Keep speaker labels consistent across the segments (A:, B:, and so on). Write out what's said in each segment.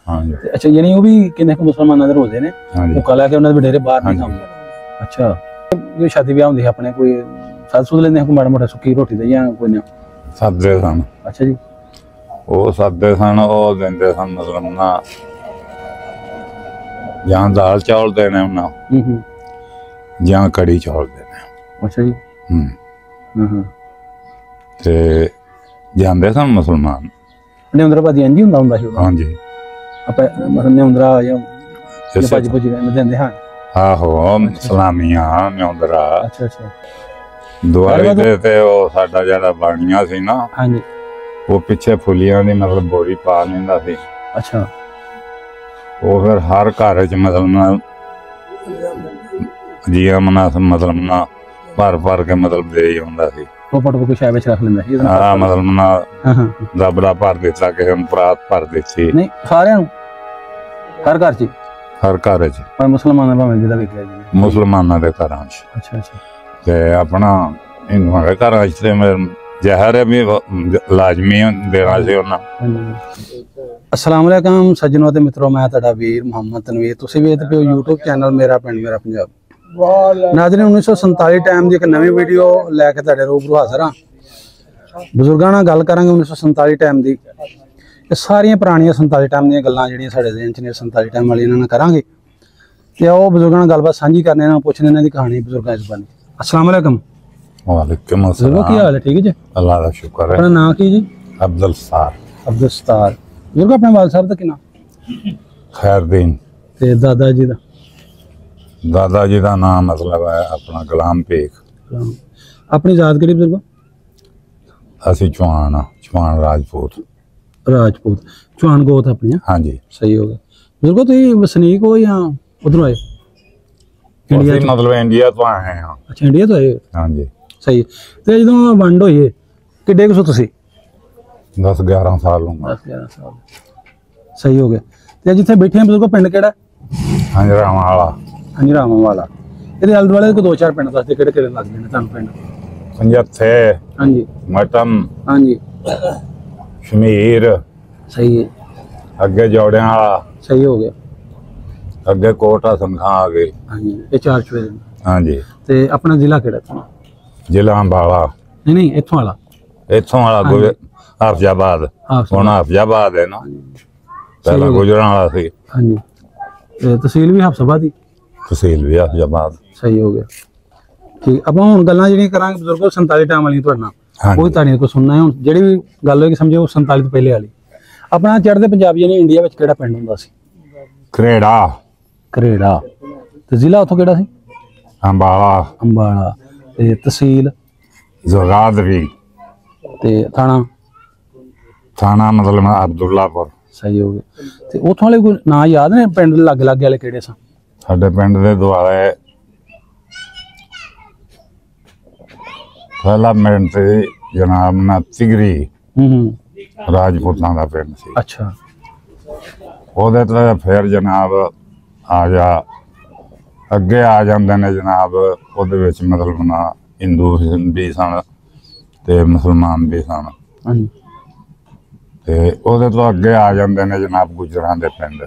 A: हाँ जी।
B: अच्छा यानी वो भी किन्ने को मुसलमानों दे रोजे ने
A: हाँ जी।
B: वो कला के उन्होंने वडेरे बाहर
A: हाँ
B: नहीं
A: जी।
B: खाते। अच्छा ये शादी ब्याह होंदी है अपने कोई साथ सूद लेंदे हैं कोई माड़ा मोटा सुक्की रोटी दे या कोई ना
A: सादे सन
B: अच्छा जी
A: वो सादे सन वो देंदे सन मतलब ना ਜਾਂ दाल चावल देने उन्हें ਜਾਂ कड़ी चावल देने
B: अच्छा जी
A: ते ਜਾਂਦੇ ਸਨ ਮੁਸਲਮਾਨ
B: ਨਿਉਂਦਰਾ ਭਾਜੀ ਇੰਜ ਹੀ ਹੁੰਦਾ ਸੀ
A: ਹਾਂਜੀ
B: ਆਪਾਂ ਮਤਲਬ ਨਿਉਂਦਰਾ ਜਾਂ ਭਾਜੀ ਭੁਜੀ ਦਿੰਦੇ ਹਾਂ
A: ਆਹੋ ਸਲਾਮੀਆਂ ਨਿਉਂਦਰਾ
B: ਅੱਛਾ ਅੱਛਾ
A: ਦੁਆਰੇ ਤੇ ਉਹ ਸਾਡਾ ਜਿਹੜਾ ਬਾਣੀਆਂ ਸੀ ਨਾ
B: ਹਾਂਜੀ
A: ਉਹ ਪਿੱਛੇ ਫੁੱਲੀਆਂ ਦੀ ਮਤਲਬ ਬੋਰੀ ਪਾ ਲੈਂਦਾ ਸੀ
B: ਅੱਛਾ ਉਹ
A: ਫਿਰ ਹਰ ਘਰ ਚ ਮਤਲਬ ਨਾ ਜੀਆ ਮਨਾ ਮਤਲਬ ਨਾ ਭਰ ਕੇ ਮਤਲਬ ਦੇ ਹੀ ਹੁੰਦਾ ਸੀ
B: ਟੋਪਾ ਟੋਪਾ ਕੁਛ ਵਿੱਚ ਰੱਖ ਲੈਂਦਾ ਸੀ
A: ਹਾਂ ਮਤਲਬ ਨਾ ਰੱਬ ਦਾ ਭਰ ਦਿੱਤਾ ਕਿਸੇ ਨੂੰ ਪ੍ਰਾਤ ਭਰ ਦਿੱਤੀ
B: ਨਹੀਂ ਸਾਰਿਆਂ ਨੂੰ ਹਰ ਘਰ ਚ
A: ਹਰ ਘਰ ਚ
B: ਪਰ ਮੁਸਲਮਾਨਾਂ ਭਾਵੇਂ ਜਿਹਦਾ ਵੇਖਿਆ ਜੀ
A: ਮੁਸਲਮਾਨਾਂ ਦੇ ਘਰਾਂ ਚ
B: ਅੱਛਾ ਅੱਛਾ
A: ਤੇ ਆਪਣਾ ਹਿੰਦੂਆਂ ਦੇ ਘਰਾਂ ਚ ਤੇ ਜ਼ਹਿਰ ਵੀ ਲਾਜ਼ਮੀ ਦੇਣਾ ਸੀ ਉਹਨਾਂ
B: अस्सलाम वालेकुम सज्जनों ते मित्रों मैं तुहाडा वीर मोहम्मद तनवीर तुसीं वेखदे पिओ यूट्यूब चैनल मेरा पिंड मेरा पंजाब नाज़रीन 1947 टाइम दी एक नवी वीडियो लैके तुहाडे रूबरू हाज़र हाँ बजुर्गां नाल गल करांगे 1947 टाइम दी ये सारियां पुरानियां 47 टाइम दीयां गल्लां जिहड़ियां साडे ज़हन च ने 47 टाइम वाली इन्हां नाल करांगे ते आओ बजुर्गां नाल गलबात सांझी करने नाल पुछने इन्हां दी कहानी बजुर्गां दी ज़बानी अस्सलाम वालेकुम
A: वालेकुम अस्सलाम
B: की हाल है ठीक है जी
A: अल्लाह दा शुक्र है
B: अपना नाम की जी
A: अब्दुल
B: सत्तार बजुर्ग अपने वाल साहब का की नाम
A: खैरदीन
B: ते दादा जी
A: दा नाम मतलब है अपना गुलाम पेक
B: अपनी जात केड़ी बजुर्ग
A: असी चौहान राजपूत
B: चौहान गोत अपनी
A: हाँ जी
B: सही हो गया बजुर्गो तुम वसनीक हो या उधरों आए
A: इंडिया मतलब इंडिया तो आए हैं
B: अच्छा इंडिया तो आए
A: हाँ जी
B: सही तो जो वंड होई है किड्डे कुछ तुसी
A: 10-11 साल होंगे
B: 10-11 साल सही हो गया ते जिथे बैठे हैं बजुर्गो पिंड केड़ा हंजरावां वाला ਇਹਦੇ ਆਲੇ ਦੁਆਲੇ ਕੋ ਦੋ ਚਾਰ ਪਿੰਡ ਦੱਸਦੇ ਕਿਹੜੇ ਕਿਹੜੇ ਲੱਗਦੇ ਨੇ ਤੁਹਾਨੂੰ ਪਿੰਡ
A: ਪੰਜੱਥੇ
B: ਹਾਂਜੀ
A: ਮਟਮ
B: ਹਾਂਜੀ
A: ਸ਼ਮੀਰ
B: ਸਹੀ ਹੈ
A: ਅੱਗੇ ਜੋੜਿਆਂ ਵਾਲਾ
B: ਸਹੀ ਹੋ ਗਿਆ
A: ਅੱਗੇ ਕੋਟਾ ਸੰਖਾ ਆ ਗਈ
B: ਹਾਂਜੀ ਇਹ ਚਾਰ ਚੁਵੇ
A: ਹਾਂਜੀ
B: ਤੇ ਆਪਣਾ ਜ਼ਿਲ੍ਹਾ ਕਿਹੜਾ ਤੁਹਾਨੂੰ
A: ਜ਼ਿਲ੍ਹਾ ਅੰਬਾਲਾ
B: ਨਹੀਂ ਇੱਥੋਂ ਵਾਲਾ
A: ਕੋਈ ਹਾਫਿਜ਼ਾਬਾਦ ਹੁਣ ਹਾਫਿਜ਼ਾਬਾਦ ਹੈ ਨਾ ਪਹਿਲਾਂ ਗੁਜਰਾਂਵਾਲਾ ਸੀ
B: ਹਾਂਜੀ ਤੇ ਤਹਿਸੀਲ ਵੀ ਹਾਫਿਜ਼ਾਬਾਦ ਦੀ
A: ਤਹਿਸੀਲ ਵੀ ਹਾਫਿਜ਼ਾਬਾਦ
B: ਸਹੀ ਹੋ ਗਿਆ ਠੀਕ ਆਪਾਂ ਹੁਣ ਗੱਲਾਂ ਜਿਹੜੀਆਂ ਕਰਾਂਗੇ ਬਜ਼ੁਰਗੋ 47 ਟਾਈਮ ਵਾਲੀ ਤੁਹਾਡੇ ਨਾਲ ਉਹ ਤੁਹਾਡੇ ਕੋਲ ਸੁਣਨਾ ਹੈ ਹੁਣ ਜਿਹੜੀ ਵੀ ਗੱਲ ਹੋਏਗੀ ਸਮਝੋ 47 ਤੋਂ ਪਹਿਲੇ ਵਾਲੀ ਆਪਣਾ ਚੜ੍ਹਦੇ ਪੰਜਾਬੀਆਂ ਨੇ ਇੰਡੀਆ ਵਿੱਚ ਕਿਹੜਾ ਪਿੰਡ ਹੁੰਦਾ ਸੀ ਕਰੇੜਾ ਤੇ ਜ਼ਿਲ੍ਹਾ ਉੱਥੋਂ ਕਿਹੜਾ ਸੀ ਅੰਬਾਲਾ ਤੇ ਤਹਿਸੀਲ
A: ਜ਼ਗਾਦਰੀ
B: ਤੇ
A: ਥਾਣਾ ਮਤਲਬ ਅਬਦੁੱਲਾਪੁਰ
B: ਸਹੀ ਹੋ ਗਿਆ ਤੇ ਉੱਥੋਂ ਵਾਲੇ ਕੋਈ ਨਾਂ ਯਾਦ ਨੇ ਪਿੰਡ ਲੱਗ ਵਾਲੇ ਕਿਹੜੇ ਸਨ
A: ਸਾਡੇ ਪਿੰਡ ਦੇ ਦੁਆਲੇ ਪਹਿਲਾ ਮਿੰਟ ਤੇ ਜਨਾਬ ਨਾ ਤਿਗਰੀ ਰਾਜਪੂਤਾਂ ਦਾ ਪਿੰਡ ਸੀ
B: ਅੱਛਾ
A: ਉਹਦੇ ਤੋਂ ਫਿਰ ਜਨਾਬ ਆ ਜਾ ਅੱਗੇ ਆ ਜਾਂਦੇ ਨੇ ਜਨਾਬ ਉਹਦੇ ਵਿੱਚ ਮਤਲਬ ਨਾ ਹਿੰਦੂ ਵੀ ਸਨ ਤੇ ਮੁਸਲਮਾਨ ਵੀ ਸਨ
B: ਹਾਂਜੀ
A: ਤੇ ਉਹਦੇ ਤੋਂ ਅੱਗੇ ਆ ਜਾਂਦੇ ਨੇ ਜਨਾਬ ਗੁਜਰਾਂ ਦੇ ਪਿੰਡ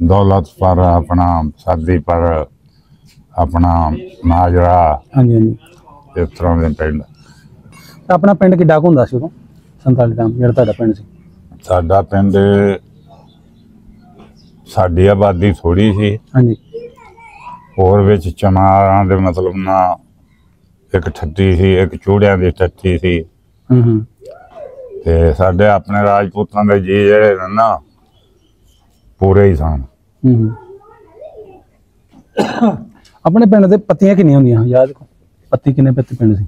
A: ਦੌਲਤ ਪਰ ਆਪਣਾ ਸਾਦੀ ਪਰ ਆਪਣਾ ਮਾਜਰਾ
B: ਹਾਂਜੀ ਹਾਂਜੀ
A: ਇਸ ਤਰ੍ਹਾਂ ਦੇ ਪਿੰਡ
B: ਆਪਣਾ ਪਿੰਡ ਕਿੱਡਾ ਕੁ ਹੁੰਦਾ ਸੀ ਉਦੋਂ 47 ਟਾਈਮ ਜਿਹੜਾ ਤੁਹਾਡਾ ਪਿੰਡ ਸੀ
A: ਸਾਡਾ ਪਿੰਡ ਸਾਡੀ ਆਬਾਦੀ ਥੋੜੀ ਸੀ
B: ਹਾਂਜੀ
A: ਹੋਰ ਵਿੱਚ ਚਮਾਰਾਂ ਦੇ ਮਤਲਬ ਨਾ ਇੱਕ ਠੱਠੀ ਸੀ ਇੱਕ ਚੂੜਿਆਂ ਦੀ ਠੱਠੀ ਸੀ ਤੇ ਸਾਡੇ ਆਪਣੇ ਰਾਜਪੂਤਾਂ ਦੇ ਜੀ ਜਿਹੜੇ ਨੇ ਨਾ ਪੂਰੇ ਹੀ ਸਨ
B: ਆਪਣੇ ਪਿੰਡ ਦੇ ਪੱਤੀਆਂ ਕਿੰਨੀਆਂ ਹੁੰਦੀਆਂ ਯਾਦ ਪੱਤੀ ਕਿੰਨੇ ਪੱਤੀ ਪਿੰਡ ਸੀ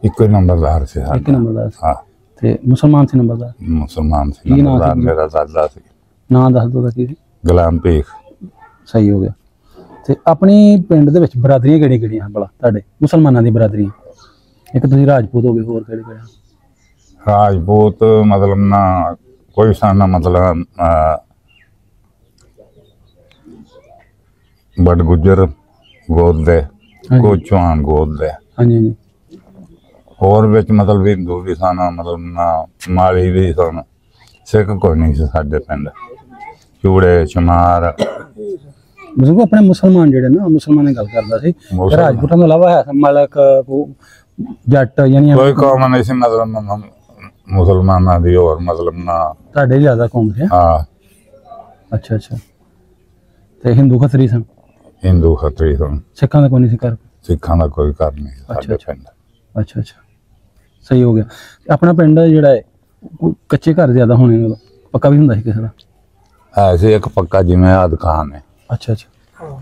A: ਇੱਕੋ ਨੰਬਰਦਾਰ ਸੀ
B: ਇੱਕ ਨੰਬਰਦਾਰ
A: ਹਾਂ
B: ਤੇ ਮੁਸਲਮਾਨ ਸੀ ਨੰਬਰਦਾਰ
A: ਮੁਸਲਮਾਨ ਸੀ ਨੰਬਰਦਾਰ ਮੇਰਾ ਦਾਦਾ ਸੀ ਨਾਂ
B: ਦੱਸ ਦੋ ਦਾ ਕੀ ਸੀ
A: ਗੁਲਾਮ ਪੇਖ
B: ਸਹੀ ਹੋ ਗਿਆ ਤੇ ਆਪਣੀ ਪਿੰਡ ਦੇ ਵਿੱਚ ਬਰਾਦਰੀਆਂ ਕਿਹੜੀਆਂ ਕਿਹੜੀਆਂ ਹਨ ਭਲਾ ਤੁਹਾਡੇ ਮੁਸਲਮਾਨਾਂ ਦੀ ਬਰਾਦਰੀਆਂ ਇੱਕ ਤੁਸੀਂ ਰਾਜਪੂਤ ਹੋ ਗਏ ਹੋਰ ਕਿਹੜੇ ਕਿਹੜੇ
A: ਰਾਜਪੂਤ ਮਤਲਬ ਨਾ ਕੋਈ ਸਾਨਾ ਮਤਲਬ ਬੜ ਗੁੱਜਰ ਗੋਦ ਦੇ ਕੋਈ ਚੌਹਾਨ ਗੋਦ ਦੇ
B: ਹਾਂਜੀ ਹਾਂਜੀ
A: ਹੋਰ ਵਿੱਚ ਮਤਲਬ ਹਿੰਦੂ ਵੀ ਸਨ ਮਤਲਬ ਨਾ ਮਾਲੀ ਵੀ ਸਨ ਸਿੱਖ ਕੋਈ ਨਹੀਂ ਸੀ ਸਾਡੇ ਪਿੰਡ। ਚੂੜੇ ਚਮਾਰ
B: ਬਜ਼ੁਰਗੋ ਆਪਣੇ ਮੁਸਲਮਾਨ ਜਿਹੜੇ ਨਾ, ਮੁਸਲਮਾਨਾਂ ਦੀ ਗੱਲ ਕਰਦਾ ਸੀ। ਰਾਜਪੂਤਾਂ ਤੋਂ ਇਲਾਵਾ ਹੈ ਮਲਕ ਜੱਟ ਯਾਨੀ
A: ਕੋਈ ਕੌਮ ਨਹੀਂ ਸੀ ਮਤਲਬ ਮੁਸਲਮਾਨਾਂ ਦੀ, ਹੋਰ ਮਤਲਬ ਨਾ
B: ਤੁਹਾਡੇ ਜ਼ਿਆਦਾ ਕੌਮ ਸੀ।
A: ਹਾਂ।
B: ਅੱਛਾ ਅੱਛਾ। ਤੇ ਹਿੰਦੂ ਖੱਤਰੀ ਸਨ?
A: ਹਿੰਦੂ ਖੱਤਰੀ ਸਨ।
B: ਸਿੱਖਾਂ ਦਾ ਕੋਈ ਨਹੀਂ ਸੀ ਘਰ?
A: ਸਿੱਖਾਂ ਦਾ ਕੋਈ ਘਰ ਨਹੀਂ ਸੀ ਸਾਡੇ ਪਿੰਡ।
B: ਅੱਛਾ ਅੱਛਾ, ਸਹੀ ਹੋ ਗਿਆ। ਆਪਣਾ ਪਿੰਡ ਜਿਹੜਾ ਹੈ ਕੱਚੇ ਘਰ ਜ਼ਿਆਦਾ ਹੋਣੇ ਨੇ, ਪੱਕਾ ਵੀ ਹੁੰਦਾ ਸੀ ਕਿਸੇ ਦਾ?
A: ਹੈ ਸੀ ਇੱਕ ਪੱਕਾ, ਜਿਵੇਂ ਆ ਦੁਕਾਨ ਹੈ।
B: ਅੱਛਾ ਅੱਛਾ।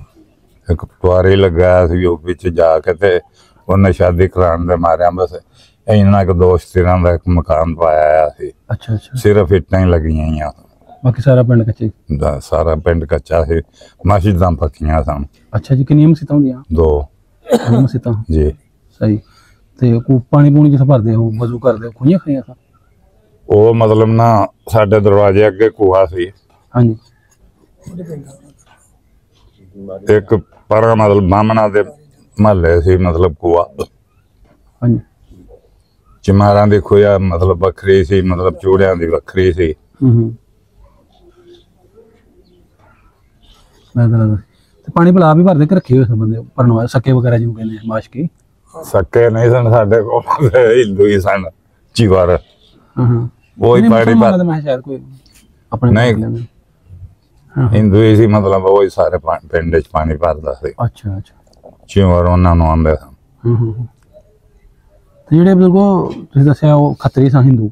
A: ਇੱਕ ਪਟਵਾਰੀ ਲੱਗਾ ਸੀ ਉਹ ਵਿੱਚ ਜਾ ਕੇ, ਤੇ ਉਹਨੇ ਸ਼ਾਦੀ ਕਰਾਉਣ ਦੇ ਮਾਰਿਆ ਬਸ ਇੰਨਾ ਕੁ ਦੋਸਤਾਂ ਦਾ ਇੱਕ ਮਕਾਨ ਪਾਇਆ ਸੀ।
B: ਅੱਛਾ ਅੱਛਾ।
A: ਸਿਰਫ ਇੱਟਾਂ ਹੀ ਲੱਗੀਆਂ,
B: ਬਾਕੀ ਸਾਰਾ ਪਿੰਡ ਕੱਚੇ?
A: ਸਾਰਾ ਪਿੰਡ ਕੱਚਾ ਸੀ। ਮਸਜਿਦਾਂ ਪੱਕੀਆਂ ਸਨ।
B: ਅੱਛਾ ਜੀ। ਕਿੰਨੀਆਂ ਮਸੀਤਾਂ ਹੁੰਦੀਆਂ?
A: 2
B: ਮਸੀਤਾਂ
A: ਜੀ।
B: ਸਹੀ। ਤੇ ਪਾਣੀ ਪੂਣੀ ਜਿੱਥੇ ਭਰਦੇ ਹੋ, ਵਜ਼ੂ ਕਰਦੇ ਹੋ, ਖੂਹੀਆਂ ਖਾਈਆਂ ਸਨ?
A: ਉਹ ਮਤਲਬ ਨਾ ਸਾਡੇ ਦਰਵਾਜ਼ੇ ਅੱਗੇ ਕੂਆ ਸੀ।
B: ਹਾਂਜੀ।
A: ਇੱਕ ਪਰ ਮਤਲਬ ਬਾਹਮਣਾ ਦੇ ਮਹੱਲੇ ਸੀ ਮਤਲਬ ਕੂਆ।
B: ਹਾਂਜੀ।
A: ਚਮਾਰਾਂ ਦੀ ਖੂਆ ਮਤਲਬ ਵੱਖਰੀ ਸੀ, ਮਤਲਬ ਚੂੜਿਆਂ ਦੀ ਵੱਖਰੀ ਸੀ।
B: ਤੇ ਪਾਣੀ ਭਲਾ ਵੀ ਭਰਦੇ ਕਿ ਰੱਖੇ ਹੋਏ ਸਨ ਬੰਦੇ ਭਰਨ ਵਾਲੇ, ਸੱਕੇ ਵਗੈਰਾ ਜਿਹਨੂੰ ਕਹਿੰਦੇ ਮਾਸ਼ਕੀ?
A: ਸੱਕੇ ਨਹੀਂ ਸਨ ਸਾਡੇ ਕੋਲ, ਹਿੰਦੂ ਹੀ ਸਨ ਚੀਵਾਰ। ਉਹੀ ਪਾਣੀ ਭਰ,
B: ਮੈਂ ਸ਼ਾਇਦ ਕੋਈ ਆਪਣੇ
A: ਨਹੀਂ ਹਿੰਦੂ ਹੀ ਸੀ ਮਤਲਬ, ਉਹੀ ਸਾਰੇ ਪਿੰਡ ਚ ਪਾਣੀ ਭਰਦਾ ਸੀ।
B: ਅੱਛਾ ਅੱਛਾ।
A: ਚੀਵਾਰ ਉਹਨਾਂ ਨੂੰ ਆਉਂਦੇ ਸਨ।
B: ਤੇ ਜਿਹੜੇ ਬਜ਼ੁਰਗੋ ਤੁਸੀਂ ਦੱਸਿਆ ਉਹ ਖੱਤਰੀ ਸਨ ਹਿੰਦੂ,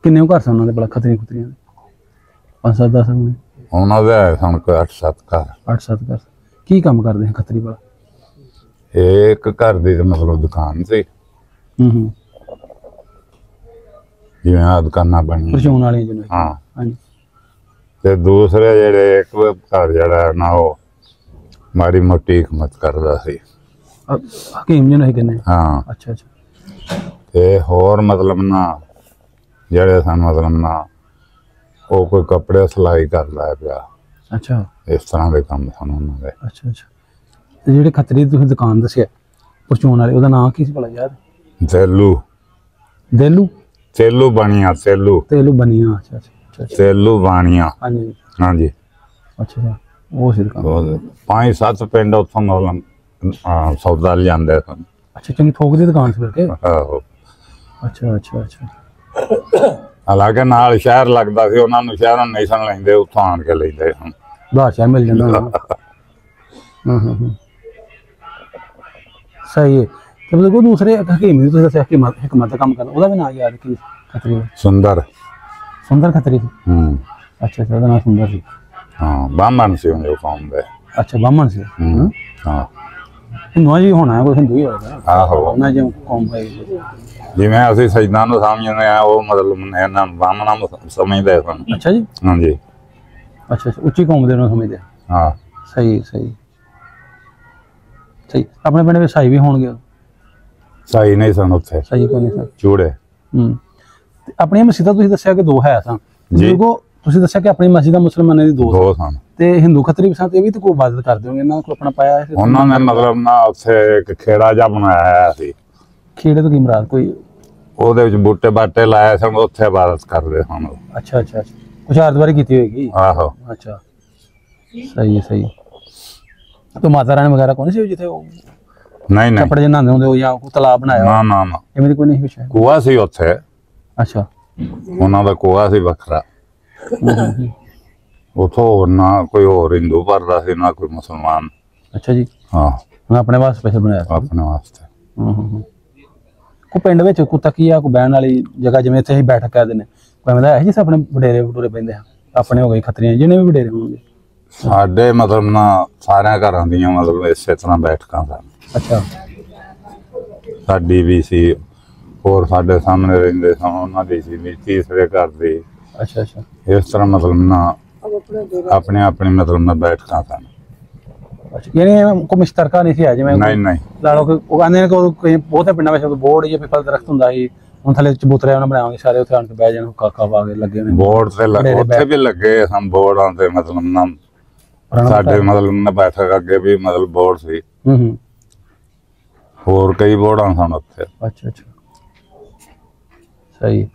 B: ਕਿੰਨੇ ਘਰ ਸਨ ਉਹਨਾਂ ਦੇ ਭਲਾ ਖੱਤਰੀਆਂ ਖੁੱਤਰੀਆਂ ਦੇ? 5-7 10 ਹੋਣੇ
A: ਉਹਨਾਂ ਦੇ ਸਨ ਕੋਈ 8-7 ਘਰ।
B: 8-7 ਘਰ। ਕੀ ਕੰਮ ਕਰਦੇ ਹੈ ਖੱਤਰੀ ਭਲਾ?
A: ਇੱਕ ਘਰ ਦੀ ਮਤਲਬ ਦੁਕਾਨ ਸੀ, ਜਿਵੇਂ ਆ ਦੁਕਾਨਾਂ ਬਣੀਆਂ
B: ਪਰਚੂਨ ਵਾਲੀਆਂ ਜਿਹਨੂੰ?
A: ਹਾਂ।
B: ਹਾਂਜੀ।
A: ਤੇ ਦੂਸਰੇ ਜਿਹੜੇ ਇੱਕ ਘਰ ਜਿਹੜਾ ਨਾ ਉਹ ਮਾੜੀ ਮੋਟੀ ਹਕਮਤ ਕਰਦਾ ਸੀ।
B: ਹਕੀਮ ਜਿਹਨੂੰ ਕਹਿੰਦੇ?
A: ਹਾਂ।
B: ਅੱਛਾ ਅੱਛਾ।
A: ਤੇ ਹੋਰ ਮਤਲਬ ਨਾ ਜਿਹੜੇ ਸਨ ਮਤਲਬ ਨਾ ਉਹ ਕੋਈ ਕੱਪੜੇ ਸਿਲਾਈ ਕਰਦਾ ਪਿਆ।
B: ਅੱਛਾ।
A: ਇਸ ਤਰ੍ਹਾਂ ਦੇ ਕੰਮ ਸਨ ਉਹਨਾਂ ਦੇ।
B: ਅੱਛਾ ਅੱਛਾ। ਤੇ ਜਿਹੜੇ ਖੱਤਰੀ ਦੀ ਤੁਸੀਂ ਦੁਕਾਨ ਦੱਸਿਆ ਪਰਚੂਨ ਵਾਲੇ, ਉਹਦਾ ਨਾਮ ਕੀ ਸੀ ਭਲਾ ਯਾਦ?
A: ਤੇਲੂ।
B: ਦੇਲੂ?
A: ਤੇਲੂ ਬਾਣੀਆਂ।
B: ਤੇਲੂ ਬਣੀਆਂ। ਅੱਛਾ ਅੱਛਾ।
A: ਤੇਲੂ ਬਾਣੀਆਂ।
B: ਹਾਂਜੀ
A: ਹਾਂਜੀ।
B: ਅੱਛਾ। ਉਹ ਸੀ ਦੁਕਾਨ?
A: 5-7 ਪਿੰਡ ਉੱਥੋਂ ਮਤਲਬ ਸੌਦਾ ਲਿਆਂਦੇ ਸਨ।
B: ਅੱਛਾ, ਚੰਗੀ ਥੋਕ ਦੀ ਦੁਕਾਨ ਸੀ ਫਿਰ ਕੇ?
A: ਆਹੋ।
B: ਅੱਛਾ ਅੱਛਾ ਅੱਛਾ।
A: ਹਾਲਾਂਕਿ ਨਾਲ ਸ਼ਹਿਰ ਲੱਗਦਾ ਸੀ, ਉਹਨਾਂ ਨੂੰ ਸ਼ਹਿਰੋਂ ਨਹੀਂ ਸਨ ਲੈਂਦੇ, ਉੱਥੋਂ ਆਣ ਕੇ ਲੈਂਦੇ ਸਨ।
B: ਬਾਹਰ ਸ਼ਹਿਰ ਮਿਲ ਜਾਂਦਾ। ਸਹੀ ਹੈ। ਤੇ ਬਿਲਕੁਲ ਦੂਸਰੇ ਹਕੀਮ ਵੀ ਤੁਸੀਂ ਦੱਸਿਆ ਹਕਮਤ ਦਾ ਕੰਮ ਕਰਦਾ, ਉਹਦਾ ਵੀ ਨਾਂ ਯਾਦ ਕੀ ਖੱਤਰੀ?
A: ਸੁੰਦਰ।
B: ਸੁੰਦਰ ਖੱਤਰੀ ਸੀ? ਅੱਛਾ ਅੱਛਾ, ਉਹਦਾ ਨਾਂ ਸੁੰਦਰ ਸੀ।
A: ਹਾਂ, ਬਾਹਮਣ ਸੀ ਉਹ ਕੌਮ ਦੇ।
B: ਅੱਛਾ, ਬਾਹਮਣ ਸੀ।
A: ਹਾਂ।
B: ਹਿੰਦੂਆਂ ਜੀ ਹੋਣਾ, ਕੋਈ ਹਿੰਦੂ ਹੀ ਹੋਏਗਾ।
A: ਆਹੋ।
B: ਨਾ ਜਿਵੇਂ ਕੌਮ ਹੋਏਗੀ,
A: ਜਿਵੇਂ ਅਸੀਂ ਸਜਦਾਂ ਨੂੰ ਸਮਝਦੇ ਆ, ਉਹ ਮਤਲਬ ਇਹਨਾਂ ਬਾਹਮਣਾਂ ਨੂੰ ਸਮਝਦੇ ਸਨ।
B: ਅੱਛਾ ਜੀ।
A: ਹਾਂਜੀ।
B: ਅੱਛਾ ਅੱਛਾ, ਉੱਚੀ ਕੌਮ ਦੇ ਨੂੰ ਸਮਝਦੇ।
A: ਹਾਂ।
B: ਸਹੀ ਸਹੀ ਸਹੀ। ਆਪਣੇ ਪਿੰਡ ਵਿੱਚ ਸਾਈ ਵੀ ਹੋਣਗੇ?
A: ਸਾਈ ਨਹੀਂ ਸਨ ਉੱਥੇ।
B: ਸਾਈ ਕੋਈ ਨਹੀਂ ਸਨ।
A: ਚੂੜੇ।
B: ਤੇ ਆਪਣੀਆਂ ਮਸਜਿਦਾਂ ਤੁਸੀਂ ਦੱਸਿਆ ਕਿ 2 ਹੈ ਸਨ ਜੀ। ਤੁਸੀਂ ਦੱਸਿਆ ਕਿ ਆਪਣੀ ਮਸਜਿਦਾਂ ਮੁਸਲਮਾਨਾਂ ਦੀ 2
A: ਸਨ।
B: ਤੇ ਹਿੰਦੂ ਖੱਤਰੀ ਵੀ ਇਹ ਵੀ ਤਾਂ ਕੋਈ ਇਬਾਦਤ ਕਰਦੇ ਹੋਣਗੇ, ਇਹਨਾਂ ਕੋਲ ਆਪਣਾ ਪਾਇਆ?
A: ਉਹਨਾਂ ਨੇ ਮਤਲਬ ਨਾ ਉੱਥੇ ਇੱਕ ਖੇੜਾ ਜਿਹਾ ਬਣਾਇਆ ਹੋਇਆ ਸੀ।
B: ਖੇੜੇ ਤੋਂ ਕੀ ਮੁਰਾਦ? ਕੋਈ
A: ਉਹਦੇ ਵਿੱਚ ਬੂਟੇ ਬਾਟੇ ਲਾਏ ਸਨ, ਉੱਥੇ ਇਬਾਦਤ ਕਰਦੇ ਸਨ।
B: ਅੱਛਾ ਅੱਛਾ ਅੱਛਾ। ਕੁਛ ਹਰਦੁਆਰੀ ਕੀਤੀ ਹੋਏਗੀ?
A: ਆਹੋ।
B: ਅੱਛਾ, ਸਹੀ ਹੈ ਸਹੀ। ਤੇ ਮਾਤਾ ਰਾਣੀ ਵਗੈਰਾ ਕੋਈ ਨਹੀਂ ਸੀ ਜਿੱਥੇ ਉਹ
A: ਨਹੀਂ ਨਹੀਂ
B: ਕੱਪੜੇ ਨਹਾਉਂਦੇ ਹੁੰਦੇ, ਉਹ ਜਾਂ ਕੋਈ ਤਲਾਬ ਬਣਾਇਆ?
A: ਨਾ ਨਾ ਨਾ,
B: ਐਵੇਂ ਦੀ ਕੋਈ ਨਹੀਂ ਕੁਛ?
A: ਕੂਆ ਸੀ ਉੱਥੇ।
B: ਅੱਛਾ।
A: ਉਹਨਾਂ ਦਾ ਕੂਆ ਸੀ ਵੱਖਰਾ। ਉਥੋਂ ਨਾ ਕੋਈ ਹੋਰ ਹਿੰਦੂ ਭਰਦਾ ਸੀ, ਨਾ ਕੋਈ ਮੁਸਲਮਾਨ।
B: ਅੱਛਾ ਜੀ।
A: ਹਾਂ।
B: ਮੈਂ ਆਪਣੇ ਵਾਸਤੇ ਸਪੈਸ਼ਲ ਬਣਾਇਆ?
A: ਆਪਣੇ ਵਾਸਤੇ।
B: ਕੋਈ ਪਿੰਡ ਵਿੱਚ ਕੋਈ ਤਕੀਆ, ਕੋਈ ਬਹਿਣ ਵਾਲੀ ਜਗ੍ਹਾ, ਜਿਵੇਂ ਇੱਥੇ ਅਸੀਂ ਬੈਠਕ ਕਰਦੇ ਨੇ, ਕੋਈ ਮਤਲਬ ਹੈ ਜਿਸ ਆਪਣੇ ਵਡੇਰੇ ਵਡੂਰੇ ਪੈਂਦੇ ਆ? ਆਪਣੇ ਹੋ ਗਏ ਖੱਤਰੀਆਂ ਜਿਹਨੇ ਵੀ ਵਡੇਰੇ ਹੋਣਗੇ?
A: ਸਾਡੇ ਮਤਲਬ ਨਾ ਸਾਰਿਆਂ ਘਰਾਂ ਦੀਆਂ ਮਤਲਬ ਇਸੇ ਤਰ੍ਹਾਂ ਬੈਠਕਾਂ ਸਨ।
B: ਅੱਛਾ।
A: ਸਾਡੀ ਵੀ ਸੀ, ਹੋਰ ਸਾਡੇ ਸਾਹਮਣੇ ਰਹਿੰਦੇ ਸਨ ਉਹਨਾਂ ਦੀ ਸੀ, ਤੀਸਰੇ ਘਰ ਦੀ।
B: ਅੱਛਾ ਅੱਛਾ। ਇਸ
A: ਤਰ੍ਹਾਂ ਮਤਲਬ ਨਾ ਆਪਣੇ ਆਪਣੇ ਮਤਲਬ ਨਾਲ ਬੈਠਕਾਂ ਸਨ।
B: ਅੱਛਾ, ਯਾਨੀ ਕੋਈ ਮੁਸ਼ਤਰਕਾ ਨਹੀਂ ਸੀ ਹੈ ਜਿਵੇਂ? ਨਹੀਂ
A: ਨਹੀਂ।
B: ਲਾ ਲਓ ਕਿ ਉਹ ਕਹਿੰਦੇ ਨੇ ਕਿ ਬਹੁਤੇ ਪਿੰਡਾਂ ਵਿੱਚ ਬੋਰਡ ਜਾਂ ਪਿੱਪਲ ਦਰਖਤ ਹੁੰਦਾ ਸੀ, ਹੁਣ ਥੱਲੇ ਚਬੂਤਰੇ ਉਹਨਾਂ ਬਣਾਵਾਂਗੇ, ਸਾਰੇ ਉੱਥੇ ਆਣ ਕੇ ਬਹਿ ਜਾਣ, ਕਾਕਾ ਪਾ ਕੇ ਲੱਗੇ ਨੇ
A: ਬੋਰਡ ਤੇ। ਉੱਥੇ ਵੀ ਲੱਗੇ ਸਨ ਬੋਰਡਾਂ ਤੇ, ਮਤਲਬ ਨਾ ਸਾਡੇ ਮਤਲਬ ਨਾ ਬੈਠਕ ਅੱਗੇ ਵੀ ਮਤਲਬ ਬੋਰਡ ਸੀ। ਹੋਰ ਕਈ ਬੋਰਡਾਂ ਸਨ ਉੱਥੇ।
B: ਅੱਛਾ ਅੱਛਾ, ਸਹੀ।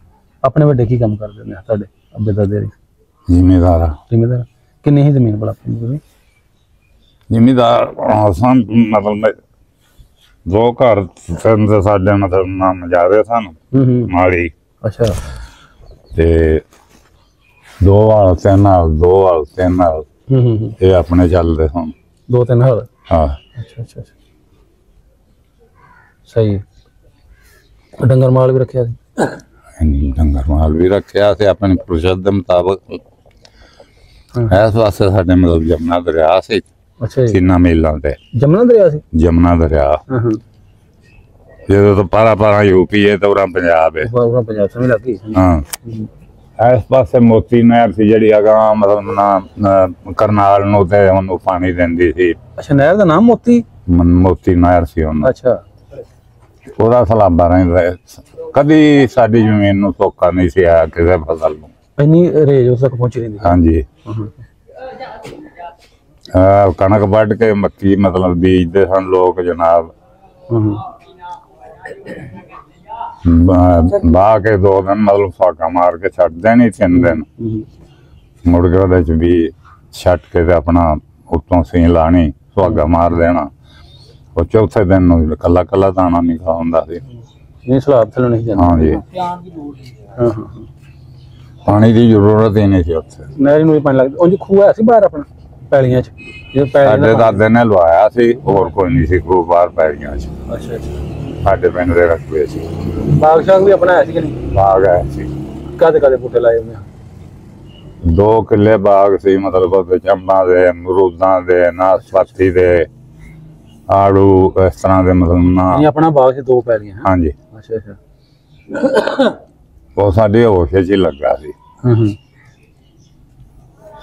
B: ਆਪਣੇ ਵੱਡੇ ਕੀ ਕੰਮ ਕਰਦੇ ਨੇ ਤੁਹਾਡੇ? ਅੱਬੇ ਦਾਦੇ ਦੀ?
A: ਜ਼ਿਮੀਦਾਰ ਆ।
B: ਜ਼ਿਮੀਦਾਰ। ਕਿੰਨੀ ਹੀ ਜ਼ਮੀਨ ਭਲਾ ਆਪਣੀ ਤੁਸੀਂ?
A: ਜ਼ਿਮੀਦਾਰ ਆਸਾਂ ਮਤਲਬ ਦੋ ਘਰ ਤਿੰਨ ਤੇ ਸਾਡੇ ਮਤਲਬ ਨਾਮ ਜਾਦੇ ਸਨ ਮਾੜੀ।
B: ਅੱਛਾ।
A: ਤੇ ਦੋ ਹਾਲ ਤਿੰਨ ਹਾਲ ਦੋ ਹਾਲ ਤਿੰਨ ਹਾਲ ਇਹ ਆਪਣੇ ਚੱਲਦੇ ਸਨ।
B: ਦੋ ਤਿੰਨ ਹਾਲ?
A: ਹਾਂ।
B: ਅੱਛਾ ਅੱਛਾ ਅੱਛਾ ਸਹੀ। ਡੰਗਰ ਮਾਲ ਵੀ ਰੱਖਿਆ ਸੀ?
A: ਡੰਗਰ ਮਾਲ ਵੀ ਰੱਖਿਆ ਸੀ ਆਪਣੇ ਪੁਰਸ਼ਤ ਦੇ ਮੁਤਾਬਕ। ਇਸ ਵਾਸਤੇ ਸਾਡੇ ਮਤਲਬ ਜਮਨਾ ਦਰਿਆ ਸੀ।
B: ਅੱਛਾ ਜੀ।
A: ਤਿੰਨਾਂ ਮੇਲਾਂ ਤੇ
B: ਜਮਨਾ ਦਰਿਆ ਸੀ?
A: ਜਮਨਾ ਦਰਿਆ ਜਦੋਂ ਤੋਂ ਪਾਰਾ ਯੂਪੀ ਹੈ ਤੇ ਉਰਾਂ ਪੰਜਾਬ ਹੈ।
B: ਪੰਜਾਬ ਸਮਝ ਲੱਗ ਗਈ।
A: ਹਾਂ। ਇਸ ਪਾਸੇ ਮੋਤੀ ਨਹਿਰ ਸੀ ਜਿਹੜੀ ਅਗਾਂਹ ਮਤਲਬ ਨਾ ਕਰਨਾਲ ਨੂੰ ਤੇ ਉਹਨੂੰ ਪਾਣੀ ਦਿੰਦੀ ਸੀ।
B: ਅੱਛਾ ਨਹਿਰ ਦਾ ਨਾਮ ਮੋਤੀ?
A: ਮੋਤੀ ਨਹਿਰ ਸੀ ਉਹਨੂੰ।
B: ਅੱਛਾ।
A: ਉਹਦਾ ਸਲਾਬਾ ਰਹਿੰਦਾ। ਕਦੀ ਸਾਡੀ ਜ਼ਮੀਨ ਨੂੰ ਧੋਖਾ ਨਹੀਂ ਸੀ ਆਇਆ ਕਿਸੇ ਫਸਲ ਨੂੰ।
B: ਇੰਨੀ ਰੇਜ ਉਸ ਤੱਕ ਪਹੁੰਚੀ ਰਹਿੰਦੀ?
A: ਹਾਂਜੀ। ਕਣਕ ਵੱਢ ਕੇ ਮੱਕੀ ਮਤਲਬ ਬੀਜਦੇ ਸਨ ਲੋਕ ਜਨਾਬ। ਬਾਹ ਕੇ 2 ਦਿਨ ਮਤਲਬ ਫਾਕਾ ਮਾਰ ਕੇ ਛੱਡ ਦੇਣੀ 3 ਦਿਨ ਮੁੜ ਕੇ ਉਹਦੇ ਚ ਵੀ ਛੱਟ ਕੇ ਤੇ ਆਪਣਾ ਉੱਤੋਂ ਸੀਨ ਲਾਣੀ ਸੁਹਾਗਾ ਮਾਰ ਦੇਣਾ। ਉਹ ਚੌਥੇ ਦਿਨ ਨੂੰ ਕੱਲਾ ਕੱਲਾ ਦਾਣਾ ਨਿਕਲ ਹੁੰਦਾ ਸੀ।
B: ਇਹ ਸਲਾਬ ਥੱਲੇ ਨਹੀਂ ਜਾਂਦਾ?
A: ਹਾਂਜੀ। ਪਾਣੀ ਦੀ ਜ਼ਰੂਰਤ ਹੀ ਨਹੀਂ ਸੀ ਉੱਥੇ।
B: ਨਹਿਰ ਨੂੰ ਵੀ ਪਾਣੀ ਲੱਗਦਾ? ਉਂਝ ਖੂਹ ਹੈ ਸੀ ਬਾਹਰ ਆਪਣਾ ਪੈਲੀਆਂ ਚ?
A: ਸਾਡੇ ਦਾਦੇ ਨੇ ਲਵਾਇਆ ਸੀ, ਹੋਰ ਕੋਈ ਨਹੀਂ ਸੀ ਖੂਹ ਬਾਹਰ ਪੈਲੀਆਂ ਚ।
B: ਅੱਛਾ ਅੱਛਾ।
A: ਸਾਡੇ ਪਿੰਡ ਦੇ ਰਕਬੇ ਸੀ।
B: ਬਾਗ ਸ਼ਾਗ ਵੀ ਆਪਣਾ ਹੈ ਸੀ ਕਿ ਨਹੀਂ?
A: ਬਾਗ ਹੈ ਸੀ।
B: ਕਾਹਦੇ ਕਾਹਦੇ ਬੂਟੇ ਲਾਏ ਉਹਨੇ?
A: 2 ਕਿੱਲੇ ਬਾਗ ਸੀ ਮਤਲਬ ਉਹਦੇ ਅੰਬਾਂ ਦੇ, ਅਮਰੂਦਾਂ ਦੇ, ਨਾਸਪਾਤੀ ਦੇ, ਆੜੂ ਇਸ ਤਰ੍ਹਾਂ ਦੇ ਮਤਲਬ ਨਾ।
B: ਆਪਣਾ ਬਾਗ ਸੀ 2 ਪੈਲੀਆਂ?
A: ਹਾਂਜੀ।
B: ਅੱਛਾ ਅੱਛਾ।
A: ਉਹ ਸਾਡੇ ਹੋਸ਼ ਚ ਹੀ ਲੱਗਾ ਸੀ।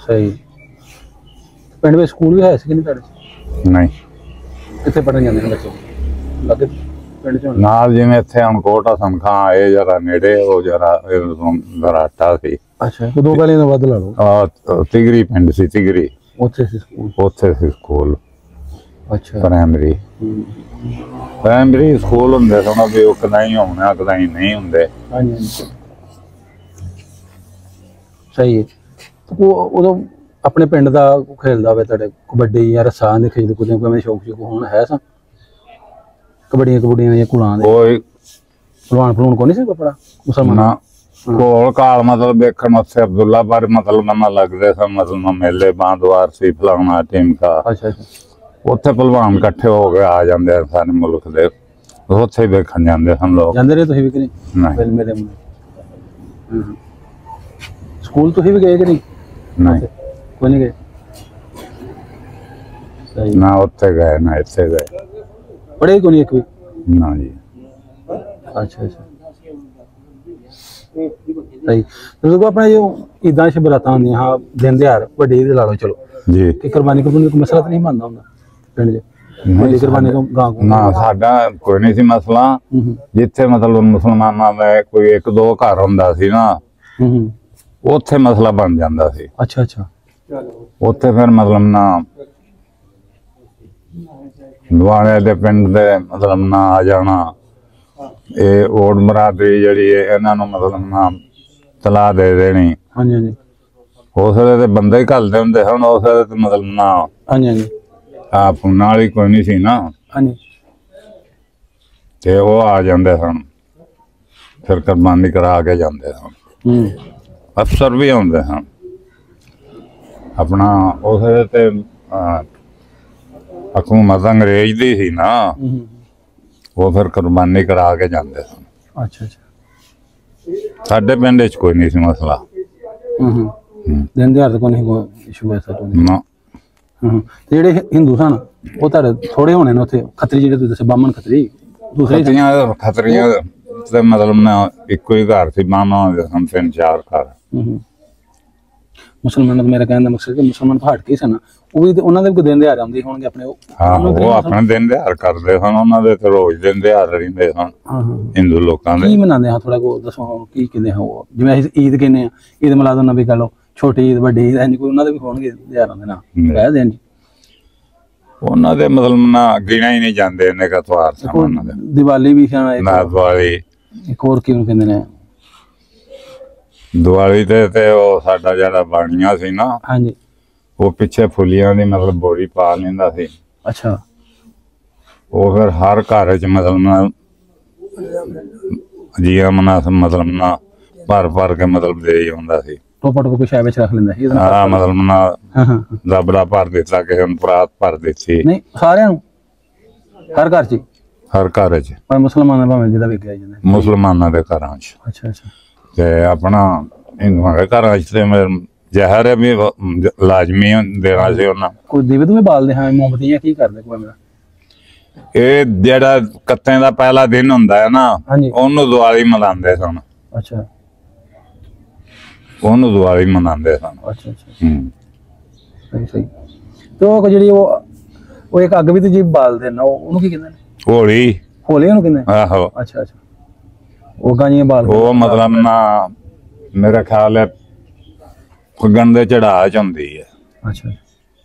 B: ਸਹੀ। ਪਿੰਡ ਵਿੱਚ ਸਕੂਲ ਵੀ ਹੈ ਸੀ ਕਿ ਨਹੀਂ ਤੁਹਾਡੇ?
A: ਨਹੀਂ।
B: ਕਿੱਥੇ ਪੜ੍ਹਨ ਜਾਂਦੇ ਨੇ ਬੱਚੇ ਲੱਗੇ ਪਿੰਡ ਚ?
A: ਨਾਲ ਜਿਵੇਂ ਇੱਥੇ ਅਣਕੋਟ ਹਸਨ ਖਾਂ ਇਹ ਜਰਾ ਨੇੜੇ ਉਹ ਜਰਾ ਦਰਾਟਾ ਸੀ।
B: ਅੱਛਾ। 2 ਪੈਲੀਆਂ ਤੋਂ ਵੱਧ ਲਾ ਲਓ।
A: ਤਿਗਰੀ ਪਿੰਡ ਸੀ ਤਿਗਰੀ,
B: ਉੱਥੇ ਸੀ ਸਕੂਲ?
A: ਉੱਥੇ ਸੀ ਸਕੂਲ।
B: ਅੱਛਾ।
A: ਪ੍ਰਾਇਮਰੀ ਸਕੂਲ ਹੁੰਦੇ ਸਨ ਵੀ ਉਹ ਕਦਾਈ ਹੋਣਾ ਕਦਾਈ ਨਹੀਂ ਹੁੰਦੇ।
B: ਹਾਂਜੀ ਹਾਂਜੀ ਸਹੀ ਹੈ। ਉਦੋਂ ਆਪਣੇ ਪਿੰਡ ਦਾ ਖੇਲਦਾ ਹੋਵੇ ਤੁਹਾਡੇ ਕਬੱਡੀ ਜਾਂ ਰੱਸਾ ਦੇ ਖੇਡ ਕੁੱਦਣ ਕੋਈ ਸ਼ੌਕ ਹੁਣ ਹੈ ਸਾਂ? ਕਬੱਡੀਆਂ ਜਾਂ ਘੁਲਾਂ ਦੇ
A: ਕੋਈ
B: ਭਲਵਾਨ ਭਲੂਣ ਕੋ ਨਹੀਂ ਸੀ ਕਪੜਾ ਮੁਸਲਮਾਨ?
A: ਕੋਲ ਕਾਲ ਮਤਲਬ ਵੇਖਣ ਉੱਥੇ ਅਬਦੁੱਲਾ ਪਰ ਮਤਲਬ ਨਾ ਲੱਗਦੇ ਸਨ ਮਤਲਬ ਮੇਲੇ ਬਾਂਦਵਾਰ ਸੀ ਫਲਾਣਾ ਟੀਮਕਾ।
B: ਅੱਛਾ ਅੱਛਾ।
A: ਉੱਥੇ ਭਲਵਾਨ ਇਕੱਠੇ ਹੋ ਕੇ ਆ ਜਾਂਦੇ ਆ ਸਾਰੇ ਮੁਲਕ ਦੇ, ਉੱਥੇ ਵੇਖਣ ਜਾਂਦੇ ਸਨ ਲੋਕ।
B: ਜਾਂਦੇ ਰਹੇ ਤੁਸੀਂ ਵੀ ਕਿ ਨਹੀਂ? ਮੇਰੇ ਸਕੂਲ ਤੁਸੀਂ ਵੀ ਗਏ ਕਿ ਨਹੀਂ?
A: ਨਹੀਂ।
B: ਕੋਈ ਨਹੀਂ ਗਏ?
A: ਨਾ ਉੱਥੇ ਗਏ ਨਾ ਇੱਥੇ ਗਏ।
B: ਪੜ੍ਹੇ ਕੋ ਨਹੀਂ ਇੱਕ ਵੀ?
A: ਨਾ ਜੀ।
B: ਅੱਛਾ ਅੱਛਾ ਸਹੀ। ਜਦੋਂ ਆਪਣਾ ਜੋ ਈਦਾਂ ਸ਼ਬਰਾਤਾਂ ਹੁੰਦੀਆਂ ਹਾਂ ਦਿਨ ਦਿਹਾੜ ਵੱਡੇ ਈਦ ਲਾ ਲਓ ਚਲੋ
A: ਜੀ,
B: ਕਿ ਕੁਰਬਾਨੀ ਕੋਈ ਮਸਲਾ ਤਾਂ ਨਹੀਂ ਬਣਦਾ ਹੁੰਦਾ ਪਿੰਡ 'ਚ? ਵੱਡੀ ਕੁਰਬਾਨੀ ਤੋਂ ਗਾਂ
A: ਨਾ ਸਾਡਾ ਕੋਈ ਨਹੀਂ ਸੀ ਮਸਲਾ। ਜਿੱਥੇ ਮਤਲਬ ਮੁਸਲਮਾਨਾਂ ਦਾ ਕੋਈ 1-2 ਘਰ ਹੁੰਦਾ ਸੀ ਨਾ ਉੱਥੇ ਮਸਲਾ ਬਣ ਜਾਂਦਾ ਸੀ।
B: ਅੱਛਾ ਅੱਛਾ।
A: ਉੱਥੇ ਫਿਰ ਮਤਲਬ ਨਾ ਦੁਆਲੇ ਦੇ ਪਿੰਡ ਦੇ ਮਤਲਬ ਨਾ ਆ ਜਾਣਾ। ਇਹ ਓੜ ਬਰਾਦਰੀ ਜਿਹੜੀ ਹੈ ਇਹਨਾਂ ਨੂੰ ਮਤਲਬ ਨਾ ਤਲਾਹ ਦੇ ਦੇਣੀ।
B: ਹਾਂਜੀ ਹਾਂਜੀ।
A: ਉਸ ਵੇਲੇ ਤੇ ਬੰਦੇ ਹੀ ਘੱਲਦੇ ਹੁੰਦੇ ਸਨ ਉਸ ਵੇਲੇ ਤੇ ਮਤਲਬ ਨਾ।
B: ਹਾਂਜੀ ਹਾਂਜੀ।
A: ਫੋਨਾਂ ਵਾਲੀ ਕੋਈ ਨਹੀਂ ਸੀ ਨਾ।
B: ਹਾਂਜੀ।
A: ਤੇ ਉਹ ਆ ਜਾਂਦੇ ਸਨ ਫਿਰ ਕੁਰਬਾਨੀ ਕਰਾ ਕੇ ਜਾਂਦੇ ਸਨ। ਅਫਸਰ ਵੀ ਆਉਂਦੇ ਸਨ ਆਪਣਾ ਉਸ ਵੇਲੇ ਤੇ ਹਕੂਮਤ ਅੰਗਰੇਜ਼ ਦੀ ਸੀ ਨਾ, ਉਹ ਫਿਰ ਕੁਰਬਾਨੀ ਕਰਾ ਕੇ ਜਾਂਦੇ ਸਨ।
B: ਅੱਛਾ ਅੱਛਾ।
A: ਸਾਡੇ ਪਿੰਡ 'ਚ ਕੋਈ ਨਹੀਂ ਸੀ ਮਸਲਾ।
B: ਦਿਨ ਦਿਹਾੜ ਕੋਈ ਨਹੀਂ ਕੋਈ ਇਸ਼ੂ ਐਸਾ
A: ਨਾ।
B: ਤੇ ਜਿਹੜੇ ਹਿੰਦੂ ਸਨ ਉਹ ਤੁਹਾਡੇ ਥੋੜੇ ਹੋਣੇ ਨੇ ਉੱਥੇ? ਖੱਤਰੀ ਜਿਹੜੇ ਤੁਸੀਂ ਦੱਸੇ ਬਾਹਮਣ ਖੱਤਰੀ ਦੂਸਰੇ?
A: ਖੱਤਰੀਆਂ ਤੇ ਮਤਲਬ ਨਾ ਇੱਕੋ ਹੀ ਘਰ ਸੀ, ਬਾਹਮਣ ਦੇ ਸਨ 3-4 ਘਰ।
B: ਮੁਸਲਮਾਨਾਂ ਦਾ ਮੇਰਾ ਕਹਿਣ ਦਾ ਮਕਸਦ ਕਿ ਮੁਸਲਮਾਨ ਤੋਂ ਹਟ ਕੇ ਸਨ ਉਹ ਵੀ ਉਹਨਾਂ ਦੇ ਵੀ ਦਿਨ ਦਿਹਾੜ ਆਉਂਦੇ ਹੋਣਗੇ ਆਪਣੇ?
A: ਉਹ ਆਪਣੇ ਦਿਨ ਦਿਹਾੜ ਕਰਦੇ ਸਨ, ਉਹਨਾਂ ਦੇ ਤੇ ਰੋਜ਼ ਦਿਨ ਦਿਹਾੜ ਰਹਿੰਦੇ ਸਨ ਹਿੰਦੂ ਲੋਕਾਂ ਦੇ।
B: ਕੀ ਮਨਾਉਂਦੇ ਆ ਥੋੜਾ ਕੋ ਦੱਸੋ ਕੀ ਕਹਿੰਦੇ ਆ? ਜਿਵੇਂ ਅਸੀਂ ਈਦ ਕਹਿੰਦੇ ਆ, ਈਦ ਮਿਲਾਦ ਨਬੀ ਕਹ ਲਓ, ਛੋਟੀ ਈਦ ਵੱਡੀ ਈਦ ਇੰਝ ਕੋਈ ਉਹਨਾਂ ਦੇ ਵੀ ਹੋਣਗੇ ਦਿਹਾੜਾਂ ਦੇ ਨਾਲ ਕਹਿ ਦੇਣ ਜੀ?
A: ਉਹਨਾਂ ਦੇ ਮਤਲਬ ਨਾ ਗਿਣਿਆ ਹੀ ਨਹੀਂ ਜਾਂਦੇ ਇੰਨੇ ਕਾ ਤਿਉਹਾਰ ਸਨ ਉਹਨਾਂ ਦੇ।
B: ਦੀਵਾਲੀ ਵੀ
A: ਦੀਵਾਲੀ
B: ਇੱਕ ਹੋਰ ਕੀ ਕਹਿੰਦੇ ਨੇ
A: ਦੀਵਾਲੀ ਤੇ ਉਹ ਸਾਡਾ ਜਿਹੜਾ ਬਾਣੀਆ ਸੀ ਨਾ,
B: ਹਾਂਜੀ
A: ਉਹ ਪਿੱਛੇ ਫੁੱਲੀਆਂ ਦੀ ਮਤਲਬ ਬੋਰੀ ਪਾ ਲੈਂਦਾ ਸੀ।
B: ਅੱਛਾ
A: ਉਹ ਫਿਰ ਹਰ ਘਰ ਚ ਮਤਲਬ ਜੀਆਂ ਮਨਾ ਮਤਲਬ ਨਾ ਭਰ ਕੇ ਮਤਲਬ ਦੇ ਆਉਂਦਾ ਸੀ।
B: ਟੋਪਾ ਟੋਪ ਕੁਛ ਐ ਵਿੱਚ ਰੱਖ ਲੈਂਦਾ ਸੀ ਇਹਦੇ ਨਾਲ।
A: ਹਾਂ ਮਤਲਬ ਨਾ
B: ਹਾਂ ਹਾਂ
A: ਦਬੜਾ ਭਰ ਦਿੱਤਾ, ਕਿਸੇ ਨੂੰ ਪਰਾਤ ਭਰ ਦਿੱਤੀ,
B: ਨਹੀਂ ਸਾਰਿਆਂ ਨੂੰ ਹਰ ਘਰ 'ਚ ਹੀ?
A: ਹਰ ਘਰ ਚ,
B: ਪਰ ਮੁਸਲਮਾਨਾਂ ਭਾਵੇਂ ਜਿਹਦਾ ਵੇਖਿਆ ਜਾਂਦਾ।
A: ਮੁਸਲਮਾਨਾਂ ਦੇ ਘਰਾਂ ਚ
B: ਅੱਛਾ ਅੱਛਾ
A: ਤੇ ਆਪਣਾ ਹਿੰਦੂਆਂ ਦੇ ਘਰਾਂ ਚ ਤੇ ਜ਼ਹਿਰ ਵੀ ਲਾਜ਼ਮੀ ਦੇਣਾ ਸੀ ਉਹਨਾਂ।
B: ਕੋਈ ਦੀਵੇ ਦੂਵੇ ਬਾਲਦੇ ਹਾਂ, ਮੋਮਬਤੀਆਂ ਕੀ ਕਰਦੇ ਕੋਈ ਮੇਰਾ?
A: ਇਹ ਜਿਹੜਾ ਕੱਤੇ ਦਾ ਪਹਿਲਾ ਦਿਨ ਹੁੰਦਾ ਹੈ ਨਾ,
B: ਹਾਂਜੀ
A: ਉਹਨੂੰ ਦੀਵਾਲੀ ਮਨਾਉਂਦੇ ਸਨ।
B: ਅੱਛਾ
A: ਉਹਨੂੰ ਦੀਵਾਲੀ ਮਨਾਉਂਦੇ ਸਨ।
B: ਅੱਛਾ ਅੱਛਾ
A: ਹੂੰ
B: ਸਹੀ। ਤੇ ਉਹ ਜਿਹੜੀ ਉਹ ਇੱਕ ਅੱਗ ਵੀ ਤੇ ਜੀ ਬਾਲਦੇ ਨੇ, ਉਹਨੂੰ ਕੀ ਕਹਿੰਦੇ ਨੇ?
A: ਹੋਲੀ।
B: ਹੋਲੀ ਉਹਨੂੰ ਕਹਿੰਦੇ?
A: ਆਹੋ।
B: ਅੱਛਾ ਅੱਛਾ ਉਹ ਗਾਂਜੀਆਂ ਬਾਲਦੇ?
A: ਉਹ ਮਤਲਬ ਨਾ ਮੇਰਾ ਖਿਆਲ ਹੈ ਫੁੱਗਣ ਦੇ ਚੜਾਅ ਚ ਹੁੰਦੀ ਹੈ।
B: ਅੱਛਾ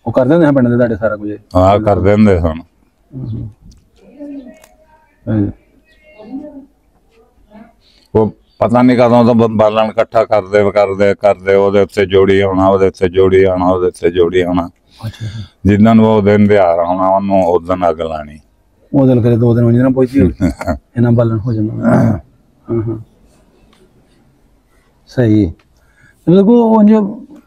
B: ਉਹ ਕਰਦੇ ਹੁੰਦੇ ਆ ਪਿੰਡ ਦੇ ਤੁਹਾਡੇ ਸਾਰਾ ਕੁਝ?
A: ਹਾਂ ਕਰਦੇ ਹੁੰਦੇ ਸਨ। ਉਹ ਪਤਾ ਨਹੀਂ ਕਦੋਂ ਤੋਂ ਬਾਲਣ ਇਕੱਠਾ ਕਰਦੇ ਉਹਦੇ ਉੱਤੇ ਜੋੜੀ ਆਉਣਾ, ਉਹਦੇ ਉੱਤੇ ਜੋੜੀ ਆਉਣਾ, ਉਹਦੇ ਉੱਤੇ ਜੋੜੀ ਆਉਣਾ। ਜਿੱਦਾਂ ਨੂੰ ਉਹ ਦਿਨ ਤਿਉਹਾਰ ਆਉਣਾ ਉਹਨੂੰ ਉਸ ਦਿਨ ਅੱਗ ਲਾਣੀ।
B: ਉਹ ਦਿਨ ਕਰੇ 2 ਦਿਨ ਹੋ ਜਾਂਦੇ ਨਾ ਪਹੁੰਚੀ ਇਹਨਾਂ ਬਾਲਣ ਹੋ ਜਾਂਦਾ। ਹਾਂ ਹਾਂ ਸਹੀ। ਮਤਲਬ ਉਹ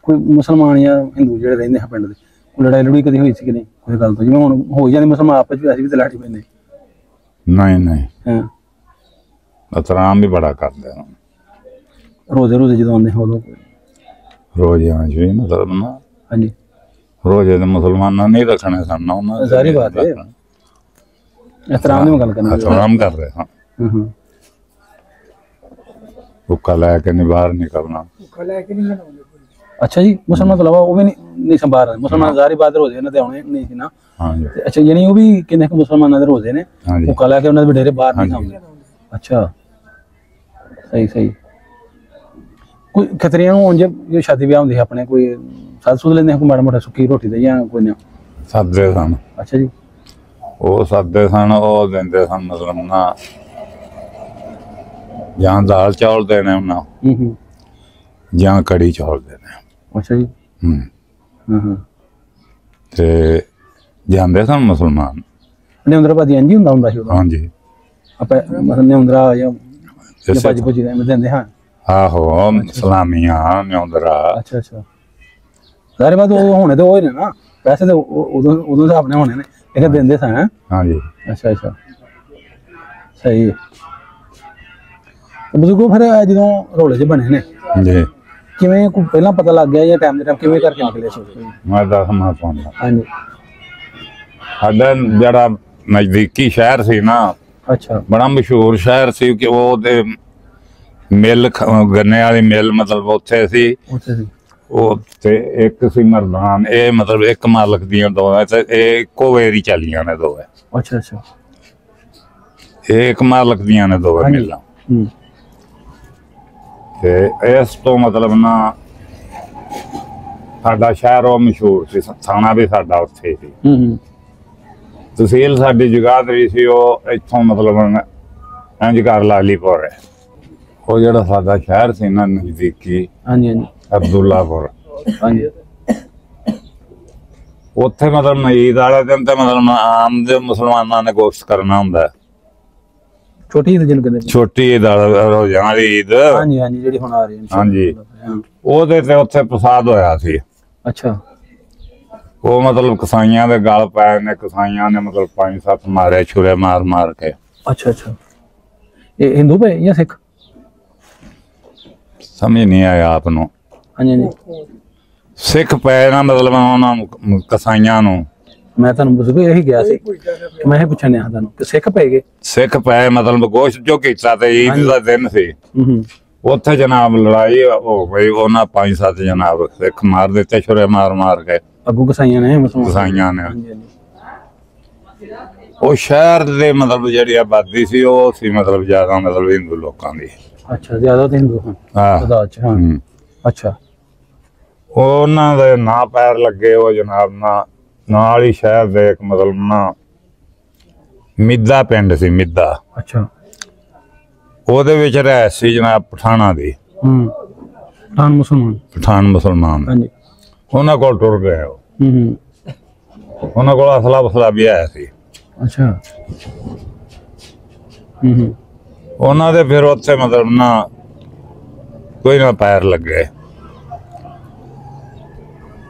B: ਕੋਈ ਮੁਸਲਮਾਨ ਜਾਂ ਹਿੰਦੂ ਜਿਹੜੇ ਰਹਿੰਦੇ ਆ ਪਿੰਡ ਦੇ, ਕੋਈ ਲੜਾਈ ਲੜੂਈ ਕਦੀ ਹੋਈ ਸੀ ਕਿ ਨਹੀਂ ਕੋਈ ਗੱਲ ਤੋਂ? ਜਿਵੇਂ ਹੁਣ ਹੋ ਜਾਂਦੇ ਮੁਸਲਮਾਨ ਆਪਸ ਵਿੱਚ, ਅਸੀਂ ਵੀ ਤੇ ਲੜ ਪੈਂਦੇ।
A: ਨਹੀਂ
B: ਹਾਂ
A: ਇਤਰਾਮ ਵੀ ਬੜਾ ਕਰਦੇ ਹਨ।
B: ਰੋਜ਼ੇ ਜਦੋਂ ਆਉਂਦੇ ਉਦੋਂ?
A: ਰੋਜ਼ਿਆਂ ਚ ਵੀ ਮਤਲਬ ਨਾ,
B: ਹਾਂਜੀ
A: ਰੋਜ਼ੇ ਦੇ ਮੁਸਲਮਾਨਾਂ ਨਹੀਂ ਰੱਖਣੇ ਸਨ ਉਹਨਾਂ।
B: ਸਾਰੀ ਬਾਤ ਹੈ ਇਤਰਾਮ ਦੀ ਗੱਲ ਕਰਨੀ।
A: ਇਤਰਾਮ ਕਰਦੇ ਹਾਂ। ਹੁੱਕਾ ਲੈ ਕੇ ਨਹੀਂ ਬਾਹਰ ਨਿਕਲਣਾ।
B: ਅੱਛਾ ਜੀ ਮੁਸਲਮਾਨ ਤੋਂ ਇਲਾਵਾ ਉਹ ਵੀ ਨਹੀਂ ਸੰਭਾਲ ਰਹੇ? ਮੁਸਲਮਾਨ ਜ਼ਾਰੀ ਬਾਤ ਰੋਜ਼ੇ ਇਹਨਾਂ ਤੇ ਆਉਣੇ ਨਹੀਂ ਸੀ ਨਾ?
A: ਹਾਂਜੀ
B: ਅੱਛਾ ਯਾਨੀ ਉਹ ਵੀ ਕਿੰਨੇ ਕੁ ਮੁਸਲਮਾਨਾਂ ਦੇ ਰੋਜ਼ੇ ਨੇ,
A: ਹਾਂਜੀ
B: ਹੁੱਕਾ ਲੈ ਕੇ ਉਹਨਾਂ ਦੇ ਡੇਰੇ ਬਾਹਰ ਨਹੀਂ ਆਉਂਦੇ? ਅੱਛਾ ਸਹੀ। ਕੋਈ ਖਤਰੀਆਂ ਨੂੰ ਜੇ ਸ਼ਾਦੀ ਵਿਆਹ ਹੁੰਦੀ ਹੈ ਆਪਣੇ, ਕੋਈ ਸਾਧ ਸੁਧ ਲੈਂਦੇ ਕੋਈ ਮਾੜਾ ਮੋਟਾ ਸੁੱਕੀ ਰੋਟੀ ਦੇ ਜਾਂ ਕੋਈ ਨਾ?
A: ਸਾਦੇ ਸਨ।
B: ਅੱਛਾ ਜੀ
A: ਉਹ ਸਾਦੇ ਸਨ, ਉਹ ਦਿੰਦੇ ਸਨ ਮਤਲਬ ਨਾ ਜਾਂ ਦਾਲ ਚੌਲ ਦੇਣੇ ਉਹਨਾਂ, ਜਾਂ ਕੜੀ ਚੌਲ ਦੇਣੇ।
B: ਅੱਛਾ ਜੀ
A: ਤੇ ਜਾਂਦੇ ਸਨ ਮੁਸਲਮਾਨ।
B: ਨਿਉਂਦਰਾ ਭਾਜੀ ਇੰਝ ਹੀ ਹੁੰਦਾ ਸੀ ਉਦੋਂ?
A: ਹਾਂਜੀ
B: ਆਪਾਂ ਮਤਲਬ ਨਿਉਂਦਰਾ ਜਾਂ ਭਾਜੀ ਭੁਜੀ ਦਿੰਦੇ ਹਾਂ?
A: ਆਹੋ ਸਲਾਮੀਆਂ ਨਿਉਂਦਰਾ।
B: ਅੱਛਾ ਅੱਛਾ ਸਾਰੇ ਬਾਅਦ ਉਹ ਹੋਣੇ ਤੇ ਉਹ ਹੀ ਨੇ ਨਾ, ਪੈਸੇ ਤੇ ਉਦੋਂ ਹਿਸਾਬ ਨਾਲ ਹੋਣੇ ਨੇ, ਇਹ ਦਿੰਦੇ ਸਾਂ?
A: ਹਾਂਜੀ
B: ਅੱਛਾ ਅੱਛਾ ਸਹੀ। ਬਜ਼ੁਰਗੋ ਫਿਰ ਜਦੋਂ ਰੋਲੇ ਜਿਹੇ ਬਣੇ ਨੇ
A: ਜੀ,
B: ਕਿਵੇਂ ਕੋਈ ਪਹਿਲਾਂ ਪਤਾ ਲੱਗ ਗਿਆ ਜਾਂ ਟਾਈਮ ਦੇ ਟਾਈਮ ਕਿਵੇਂ ਕਰਕੇ ਨਿਕਲੇ ਸੀ?
A: ਮੈਂ ਦੱਸਣਾ ਚਾਹੁੰਦਾ।
B: ਹਾਂਜੀ
A: ਸਾਡਾ ਜਿਹੜਾ ਨਜ਼ਦੀਕੀ ਸ਼ਹਿਰ ਸੀ ਨਾ,
B: ਅੱਛਾ
A: ਬੜਾ ਮਸ਼ਹੂਰ ਸ਼ਹਿਰ ਸੀ ਕਿ ਉਹਦੇ ਮਿੱਲ ਗੰਨੇ ਵਾਲੀ ਮਿੱਲ ਮਤਲਬ ਉੱਥੇ ਸੀ।
B: ਉੱਥੇ ਸੀ
A: ਉਹ ਤੇ ਇੱਕ ਸੀ ਮਰਦਾਨ, ਇਹ ਮਤਲਬ ਇੱਕ ਮਾਲਕ ਦੀਆਂ ਦੋ ਹੈ ਤੇ ਇਹ ਇੱਕੋ ਵੇਰੀ ਚੱਲੀਆਂ ਨੇ ਦੋਵੇਂ।
B: ਅੱਛਾ ਅੱਛਾ
A: ਇਹ ਇੱਕ ਮਾਲਕ ਦੀਆਂ ਨੇ ਦੋਵੇਂ ਮਿੱਲਾਂ। ਤੇ ਇਸ ਤੋਂ ਮਤਲਬ ਨਾ ਸਾਡਾ ਸ਼ਹਿਰ ਉਹ ਮਸ਼ਹੂਰ ਸੀ, ਥਾਣਾ ਵੀ ਸਾਡਾ ਉੱਥੇ ਸੀ। ਤਹਿਸੀਲ ਸਾਡੀ ਜਗਾਦਰੀ ਸੀ, ਉਹ ਇੱਥੋਂ ਮਤਲਬ ਇੰਝ ਕਰ ਲਾਲੀਪੁਰ ਹੈ। ਉਹ ਜਿਹੜਾ ਸਾਡਾ ਸ਼ਹਿਰ ਸੀ ਨਾ ਨਜ਼ਦੀਕੀ,
B: ਹਾਂਜੀ ਹਾਂਜੀ
A: ਅਬਦੁੱਲਾਪੁਰ,
B: ਹਾਂਜੀ
A: ਉੱਥੇ ਮਤਲਬ ਈਦ ਵਾਲੇ ਦਿਨ ਤੇ ਮਤਲਬ ਆਮ ਦੇ ਮੁਸਲਮਾਨਾਂ ਨੇ ਗੋਸ਼ਤ ਕਰਨਾ ਹੁੰਦਾ।
B: ਛੋਟੀ ਈਦ ਜਿਹਨੂੰ ਕਹਿੰਦੇ?
A: ਛੋਟੀ ਈਦ ਰੋਜ਼ਾਂ ਵਾਲੀ ਈਦ।
B: ਹਾਂਜੀ ਹਾਂਜੀ ਜਿਹੜੀ ਹੁਣ ਆ ਰਹੀ ਹੈ।
A: ਹਾਂਜੀ ਉਹਦੇ ਤੇ ਉੱਥੇ ਫਸਾਦ ਹੋਇਆ ਸੀ।
B: ਅੱਛਾ
A: ਉਹ ਮਤਲਬ ਕਸਾਈਆਂ ਦੇ ਗਲ ਪਏ ਨੇ, ਕਸਾਈਆਂ ਨੇ ਮਤਲਬ 5-7 ਮਾਰੇ ਛੁਰੇ ਮਾਰ ਕੇ।
B: ਅੱਛਾ ਅੱਛਾ ਇਹ ਹਿੰਦੂ ਪਏ ਜਾਂ ਸਿੱਖ?
A: ਸਮਝ ਨਹੀਂ ਆਇਆ ਆਪ ਨੂੰ।
B: ਹਾਂਜੀ ਹਾਂਜੀ
A: ਸਿੱਖ ਪਏ ਨਾ ਮਤਲਬ ਉਹਨਾਂ ਨੂੰ ਕਸਾਈਆਂ ਨੂੰ।
B: ਮੈਂ ਤੁਹਾਨੂੰ ਬਜ਼ੁਰਗ ਇਹੀ ਗਿਆ ਸੀ, ਮੈਂ ਇਹ ਪੁੱਛਣ ਡਿਆ ਤੁਹਾਨੂੰ ਕਿ ਸਿੱਖ ਪੈ ਗਏ?
A: ਸਿੱਖ ਪਏ ਮਤਲਬ ਗੋਸ਼ਤ ਜੋ ਕੀਤਾ ਤੇ ਈਦ ਦਾ ਦਿਨ ਸੀ। ਉੱਥੇ ਜਨਾਬ ਲੜਾਈ ਹੋ ਗਈ, ਉਹਨਾਂ 5-7 ਜਨਾਬ ਸਿੱਖ ਮਾਰ ਦਿੱਤੇ ਛੁਰੇ ਮਾਰ ਕੇ।
B: ਅੱਗੂ ਕਸਾਈਆਂ ਨੇ?
A: ਕਸਾਈਆਂ ਨੇ। ਉਹ ਸ਼ਹਿਰ ਦੇ ਮਤਲਬ ਜਿਹੜੀ ਆਬਾਦੀ ਸੀ ਉਹ ਸੀ ਮਤਲਬ ਜ਼ਿਆਦਾ ਮਤਲਬ ਹਿੰਦੂ ਲੋਕਾਂ ਦੀ।
B: ਅੱਛਾ ਜ਼ਿਆਦਾ ਤਾਂ ਹਿੰਦੂ ਹਨ? ਹਾਂ ਅੱਛਾ
A: ਉਹਨਾਂ ਦੇ ਨਾਂ ਪੈਰ ਲੱਗੇ ਉਹ ਜਨਾਬ ਨਾਲ ਹੀ ਸ਼ਹਿਰ ਦੇ ਇੱਕ ਮਤਲਬ ਨਾ ਮਿੱਦਾ ਪਿੰਡ ਸੀ, ਮਿੱਦਾ।
B: ਅੱਛਾ
A: ਉਹਦੇ ਵਿੱਚ ਰਹਿ ਸੀ ਜਨਾਬ ਪਠਾਣਾ ਦੀ।
B: ਪਠਾਨ ਮੁਸਲਮਾਨ।
A: ਪਠਾਨ ਮੁਸਲਮਾਨ,
B: ਹਾਂਜੀ।
A: ਉਹਨਾਂ ਕੋਲ ਟੁਰ ਗਏ ਉਹ। ਉਹਨਾਂ ਕੋਲ ਅਸਲਾ ਬਸਲਾ ਵੀ ਆਇਆ ਸੀ।
B: ਅੱਛਾ।
A: ਉਹਨਾਂ ਦੇ ਫਿਰ ਉੱਥੇ ਮਤਲਬ ਨਾ ਕੋਈ ਨਾ ਪੈਰ ਲੱਗੇ।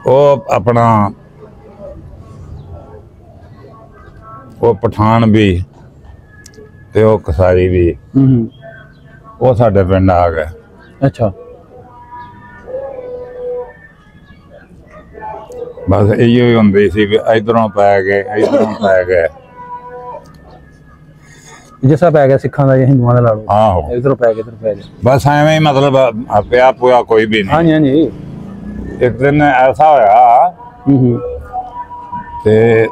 A: ਉਹ ਆਪਣਾ ਉਹ ਪਠਾਨ ਵੀ ਤੇ ਉਹ ਕਸਾਈ ਵੀ ਉਹ ਸਾਡੇ ਪਿੰਡ ਆ ਗਏ।
B: ਅੱਛਾ।
A: ਬਸ ਇਹੋ ਹੀ ਹੁੰਦੀ ਸੀ ਵੀ ਇਧਰੋਂ ਪੈ ਗਏ ਇਧਰੋਂ ਪੈ ਗਏ।
B: ਜਿਸਾ ਪੈ ਗਿਆ ਸਿੱਖਾਂ ਦਾ ਜਾਂ ਹਿੰਦੂਆਂ ਦਾ ਲਾ ਲਓ।
A: ਆਹੋ,
B: ਇਧਰੋਂ ਪੈ ਗਏ ਇਧਰ ਪੈ ਗਏ।
A: ਬਸ ਐਵੇਂ ਹੀ ਮਤਲਬ ਪਿਆ ਪੁਆ ਕੋਈ ਵੀ ਨਹੀਂ।
B: ਹਾਂਜੀ ਹਾਂਜੀ।
A: ਇੱਕ ਦਿਨ ਐਸਾ ਹੋਇਆ ਤੇ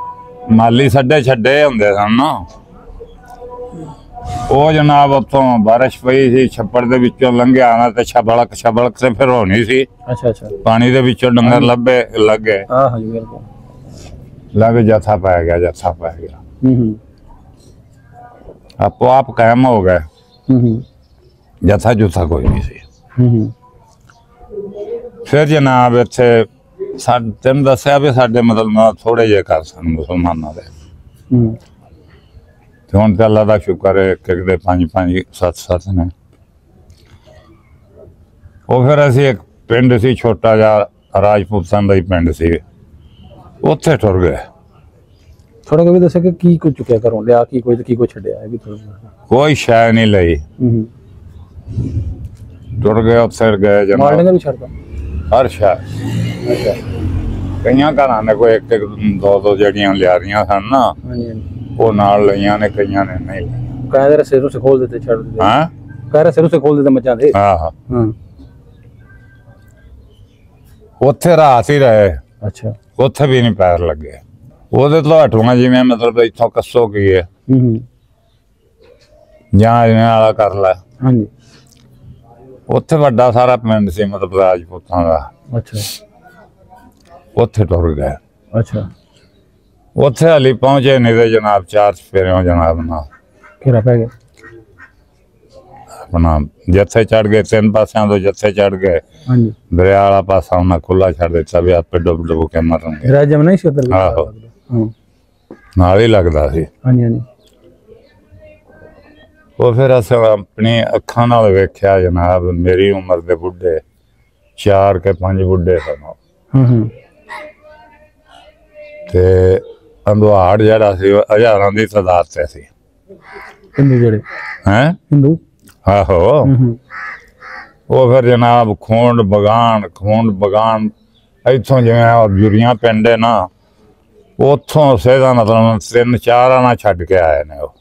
A: ਮਾਲੀ ਛੱਡੇ ਹੁੰਦੇ ਸਨ ਨਾ, ਉਹ ਜਨਾਬ ਉੱਥੋਂ ਬਾਰਿਸ਼ ਪਈ ਸੀ, ਛੱਪੜ ਦੇ ਵਿੱਚੋਂ ਲੰਘਿਆ ਨਾ ਤੇ ਛਬਲਕ ਤੇ ਫਿਰ ਹੋਣੀ ਸੀ।
B: ਅੱਛਾ ਅੱਛਾ।
A: ਪਾਣੀ ਦੇ ਵਿੱਚੋਂ ਡੰਗਰ ਲੱਗ ਗਏ।
B: ਹਾਂਜੀ ਬਿਲਕੁਲ।
A: ਲੱਗ ਜੱਥਾ ਪੈ ਗਿਆ। ਆਪੋ ਆਪ ਕਾਇਮ ਹੋ ਗਏ। ਜੱਥਾ ਜੁੱਥਾ ਕੋਈ ਨਹੀਂ ਸੀ। ਫਿਰ ਜਨਾਬ ਇੱਥੇ ਤੈਨੂੰ ਦੱਸਿਆ ਵੀ ਸਾਡੇ ਮਤਲਬ ਥੋੜੇ ਜਿਹੇ ਘਰ ਸਨ ਮੁਸਲਮਾਨਾਂ ਦੇ। ਤੇ ਹੁਣ ਤੇ ਅੱਲਾ ਦਾ ਸ਼ੁਕਰ ਹੈ ਇੱਕ ਦੇ 5 7 ਨੇ। ਉਹ ਫਿਰ ਅਸੀਂ ਇੱਕ ਪਿੰਡ ਸੀ ਛੋਟਾ ਜਿਹਾ ਰਾਜਪੂਤਾਂ ਦਾ ਹੀ ਪਿੰਡ ਸੀ, ਉੱਥੇ ਟੁਰ ਗਏ।
B: ਥੋੜਾ ਜਿਹਾ ਵੀ ਦੱਸਿਆ ਕਿ ਕੀ ਕੁਝ ਚੁੱਕਿਆ ਘਰੋਂ ਲਿਆ, ਕੀ ਕੁਝ ਛੱਡਿਆ, ਇਹ ਵੀ ਥੋੜਾ।
A: ਕੋਈ ਸ਼ੈ ਨਹੀਂ ਲਈ। ਟੁਰ ਗਏ, ਉੱਥੇ ਗਏ ਜਨਾਬ।
B: ਵੀ ਛੱਡਦਾ
A: ਹਰ ਸ਼ੈ।
B: ਅੱਛਾ।
A: ਕਈਆਂ ਘਰਾਂ ਨੇ ਕੋਈ ਇੱਕ ਦੋ ਜਿਹੜੀਆਂ ਲਿਆ ਰਹੀਆਂ ਸਨ ਨਾ, ਉਹ ਨਾਲ ਲਈਆਂ ਨੇ, ਕਈਆਂ ਨੇ ਨਹੀਂ ਲਈਆਂ।
B: ਕਹਿੰਦੇ ਰਸੇ ਨੂੰ ਖੋਲ ਦਿੱਤੇ, ਛੱਡ ਦਿੱਤੇ।
A: ਹਾਂ,
B: ਕਹਿ ਰਸੇ ਨੂੰ ਖੋਲ ਦਿੱਤੇ ਮੱਝਾਂ ਦੇ।
A: ਹਾਂ। ਉੱਥੇ ਰਾਤ ਹੀ ਰਹੇ।
B: ਅੱਛਾ।
A: ਉੱਥੇ ਵੀ ਨਹੀਂ ਪੈਰ ਲੱਗੇ। ਉਹਦੇ ਤੋਂ ਹਟੂਆਂ ਜਿਵੇਂ ਮਤਲਬ ਇੱਥੋਂ ਕੱਸੋ ਕੀ ਹੈ ਜਾਂ ਜਿਵੇਂ ਵਾਲਾ ਕਰ ਲੈ।
B: ਹਾਂਜੀ।
A: ਉੱਥੇ ਵੱਡਾ ਸਾਰਾ ਪਿੰਡ ਸੀ ਮਤਲਬ ਰਾਜਪੂਤਾਂ ਦਾ।
B: ਅੱਛਾ।
A: ਉੱਥੇ ਟੁਰ ਗਏ।
B: ਅੱਛਾ।
A: ਉੱਥੇ ਹਾਲੀ ਪਹੁੰਚੇ ਨਹੀਂ ਤੇ ਜਨਾਬ 4 ਚਫੇਰਿਓਂ ਜਨਾਬ ਨਾਲ
B: ਘੇਰਾ ਪੈ ਗਿਆ।
A: ਆਪਣਾ ਜੱਥੇ ਚੜ ਗਏ, 3 ਪਾਸਿਆਂ ਤੋਂ ਜੱਥੇ ਚੜ ਗਏ।
B: ਹਾਂਜੀ।
A: ਦਰਿਆ ਵਾਲਾ ਪਾਸਾ ਉਹਨਾਂ ਖੁੱਲਾ ਛੱਡ ਦਿੱਤਾ ਵੀ ਆਪੇ ਡੁੱਬ ਕੇ ਮਰਨਗੇ।
B: ਰਾਜ ਜਮਨਾ ਹੀ ਸੀ ਉੱਧਰ।
A: ਆਹੋ, ਨਾਲ ਹੀ ਲੱਗਦਾ ਸੀ।
B: ਹਾਂਜੀ ਹਾਂਜੀ।
A: ਉਹ ਫਿਰ ਅਸੀਂ ਆਪਣੀ ਅੱਖਾਂ ਨਾਲ ਵੇਖਿਆ ਜਨਾਬ, ਮੇਰੀ ਉਮਰ ਦੇ ਬੁੱਢੇ 4 ਕੇ 5 ਬੁੱਢੇ ਸਨ। ਤੇ ਅੰਦਵਾੜ ਜਿਹੜਾ ਸੀ ਉਹ ਹਜ਼ਾਰਾਂ ਦੀ ਤਾਦਾਦ ਤੇ ਸੀ।
B: ਹਿੰਦੂ ਜਿਹੜੇ
A: ਹੈਂ
B: ਹਿੰਦੂ।
A: ਆਹੋ। ਉਹ ਫਿਰ ਜਨਾਬ ਖੂੰਡ ਬਗਾਨ ਇੱਥੋਂ ਜਿਵੇਂ ਜੁਰੀਆਂ ਪਿੰਡ ਹੈ ਨਾ, ਉੱਥੋਂ ਸੇਧਾ ਮਤਲਬ 3-4 ਆਣਾ ਛੱਡ ਕੇ ਆਏ ਨੇ ਉਹ।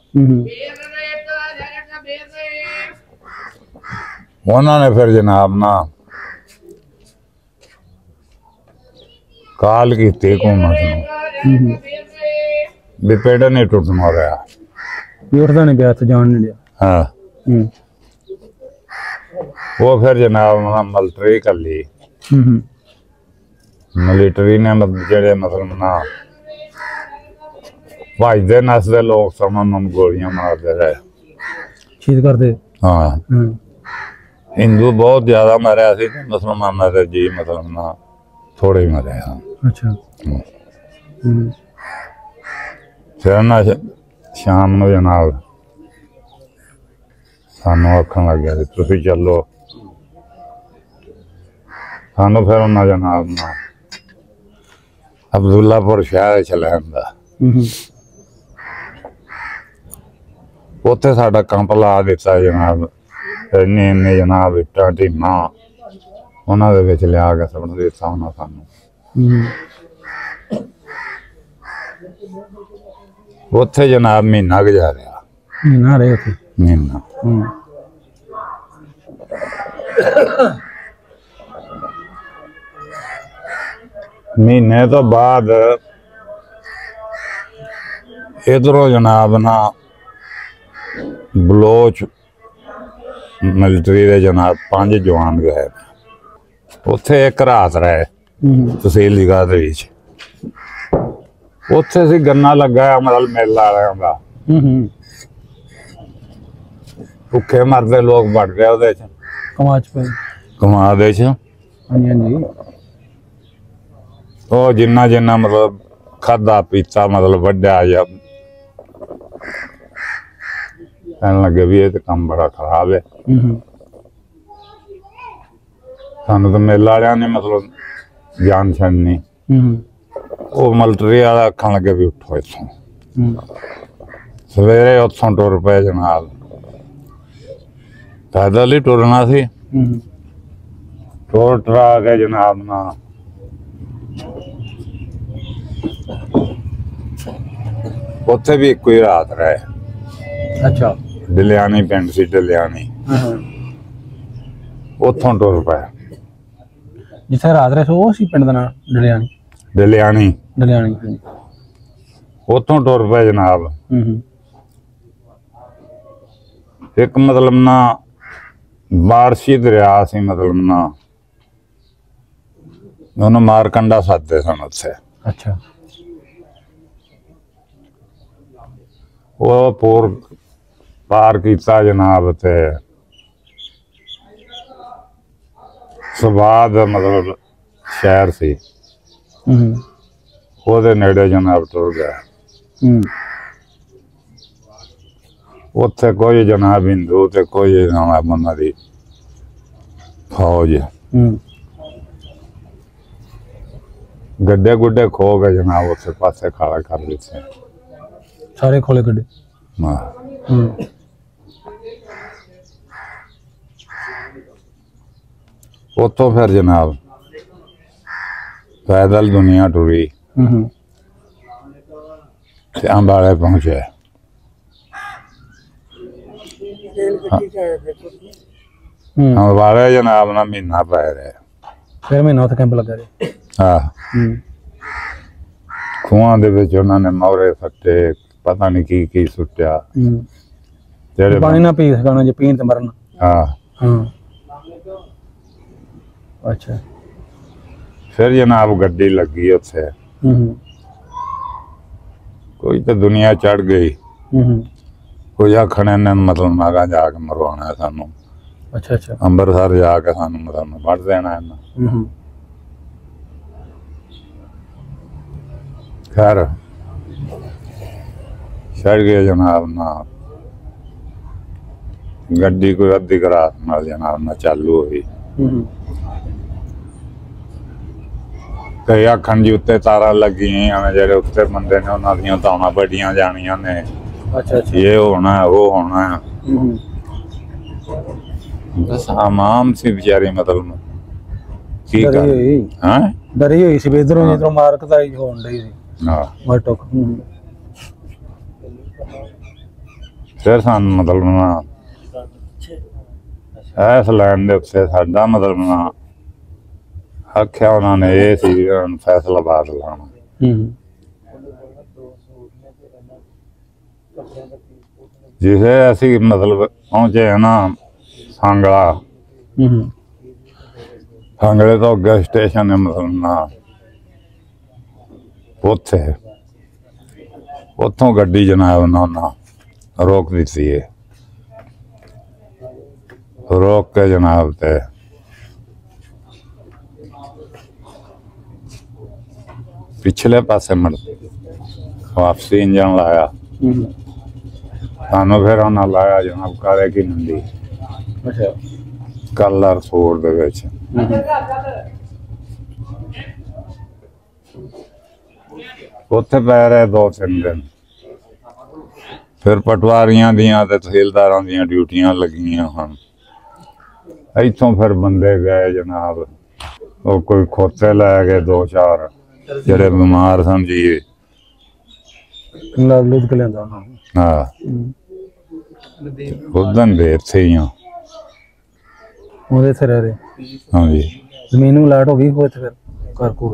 A: ਉਹਨਾਂ ਨੇ ਫਿਰ ਜਨਾਬ ਨਾ ਕਾਲ ਕੀਤੀ ਹਕੂਮਤ ਨੂੰ ਵੀ ਪਿੰਡ ਨਹੀਂ ਟੁੱਟਣਾ ਰਿਹਾ।
B: ਵੀ ਉੱਠਦਾ ਨਹੀਂ ਪਿਆ, ਜਾਣ ਨਹੀਂ ਲਿਆ।
A: ਹਾਂ। ਉਹ ਫਿਰ ਜਨਾਬ ਮਿਲਟਰੀ ਕੱਲੀ। ਮਿਲਟਰੀ ਨੇ ਜਿਹੜੇ ਮਤਲਬ ਨਾ ਭਜਦੇ ਨੱਸਦੇ ਲੋਕ ਸਨ, ਉਹਨਾਂ ਨੂੰ ਗੋਲੀਆਂ ਮਾਰਦੇ ਰਹੇ,
B: ਸ਼ਹੀਦ ਕਰਦੇ।
A: ਹਾਂ। ਹਿੰਦੂ ਬਹੁਤ ਜ਼ਿਆਦਾ ਮਰਿਆ ਸੀ ਤੇ ਮੁਸਲਮਾਨਾਂ ਦੇ ਜੀ ਮਤਲਬ ਨਾ ਥੋੜੇ ਹੀ ਮਰੇ ਹਨ।
B: ਅੱਛਾ।
A: ਫਿਰ ਨਾ ਸ਼ਾਮ ਨੂੰ ਜਨਾਬ ਸਾਨੂੰ ਆਖਣ ਲੱਗਿਆ ਸੀ ਤੁਸੀਂ ਚੱਲੋ। ਸਾਨੂੰ ਫਿਰ ਉਹਨਾਂ ਜਨਾਬ ਨਾ ਅਬਦੁੱਲਾਪੁਰ ਸ਼ਹਿਰ ਚ ਲੈ ਆਂਦਾ। ਉੱਥੇ ਸਾਡਾ ਕੰਪ ਲਾ ਦਿੱਤਾ ਜਨਾਬ। ਇੰਨੇ ਜਨਾਬ ਇੱਟਾਂ ਢੀਮਾਂ ਉਹਨਾਂ ਦੇ ਵਿੱਚ ਲਿਆ ਕੇ ਸਭ ਦਿੱਤਾ ਉਹਨਾਂ ਸਾਨੂੰ। ਉੱਥੇ ਜਨਾਬ ਮਹੀਨਾ ਗੁਜ਼ਾਰਿਆ।
B: ਮਹੀਨਾ ਰਹੇ ਉੱਥੇ।
A: ਮਹੀਨਾ। ਮਹੀਨੇ ਤੋਂ ਬਾਅਦ ਇਧਰੋਂ ਜਨਾਬ ਨਾ ਬਲੋਚ ਮਿਲਟਰੀ ਦੇ ਜਨਾਬ 5 ਜਵਾਨ ਗਏ। ਉੱਥੇ ਇੱਕ ਰਾਤ ਰਹੇ ਤਹਿਸੀਲ ਜਗਾਦਰੀ ਚ। ਉੱਥੇ ਸੀ ਗੰਨਾ ਲੱਗਾ ਅਮਰਲ ਮੇਲਾ ਵਾਲਿਆਂ ਦਾ। ਭੁੱਖੇ ਮਰਦੇ ਲੋਕ ਵੜ ਗਏ ਉਹਦੇ ਚ।
B: ਕਮਾਚ ਪਏ।
A: कमाद च
B: हाँ जी हाँ जी
A: वो जिन्ना जिन्ना मतलब खादा पीता मतलब वड्या या कहन लगे भी ये तो काम बड़ा खराब है। सानू तो मेला वालिया ने मतलब जान छड़नी। वो मिलटरी वाला आखन लगे भी उठो इथों सवेरे उथों टुर पे जनाब पैदल ही टुरना सी टुर टरा के जनाब ना उत्थे भी एक ही रात रहे।
B: अच्छा
A: डलियानी पिंड सी डलियानी उथों टुर पे
B: जिथे रात रहे सो वो सी पिंड दा नाम डलियानी
A: डलियानी
B: डलियानी
A: उथों टुर पे जनाब। एक मतलब ना बारशी दरिया सी मतलब ना उन्होंने मारकंडा साधे सन उत्थे।
B: अच्छा
A: वो पूर पार किया जनाब ते सवाद मतलब शहर सी ओदे नेड़े जनाब टुर गया। उत्थे कोई जनाब हिंदू ते कोई जनाब उन्हां दी फौज गड्डे गुड्डे खो गए जनाब उत्थे पासे खड़ा कर दिते
B: सारे खोले गड्डे।
A: उतो फिर जनाब पैदल दुनिया टुरी ते अंबाले पहुंचे। अंबाले जनाब ना महीना पै रहे
B: फिर महीना उत्थे कैंप लगा रहे।
A: हाँ खूहां दे विच उन्होंने मोहरे फट्टे पता नहीं की सुट्टिया जेड़े
B: पानी ना पी सकना जे पीन ते मरना।
A: हाँ
B: अच्छा
A: फिर जनाब गड्डी लगी उत्थे कोई तो दुनिया चढ़ गई कोई आखने ने मतलब नागा जाके मरवाना है सानू।
B: अच्छा अच्छा
A: अंबरसर जाके सानू मतलब वढ़ देना है। खैर चढ़ गए जनाब ना गड्डी कोई अद्धी रात नाल जनाब ना चालू हुई। कई आखन जी उत्ते तारा लगी जेडे उत्ते बंदे ने उन्हां दियां ताना बड़ियां जानियां ने।
B: अच्छा अच्छा
A: ये होना है वो होना है बस आमाम सी बेचारी मतलब की
B: डरी हुई
A: हैं
B: डरी हुई सी इधरों इधरों मारकता ही होण डई सी।
A: हाँ
B: मटक
A: फिर सान मतलब ना इस लैन दे उत्ते साडा मतलब ना आख्या उन्होंने ये सी फैसलाबाद लाना। जिसे असी मतलब पहुंचे है ना सांगला सांगले तो अगे स्टेशन है मतलब ना उत्थे उतों गड्डी जनाब ना रोक दी सी रोक के जनाब ते पिछले पासे मुड़ वापसी इंजन लाया सानू फिर उन्हें लाया जनाब काले की मंडी कलर सूर दे विच। उत्थे पै रहे 2-3 दिन फिर पटवारियां दियां ते तहसीलदारां दियां ड्यूटियां लगियां हन। इथों फिर बंदे गए जनाब वो कोई खोते लै गए 2-4 जेड़े बीमार सन जी। हाँ उदन दे इत्थे ही
B: रह रहे।
A: हाँ जी
B: जमीन लाट हो गई फिर कारकुर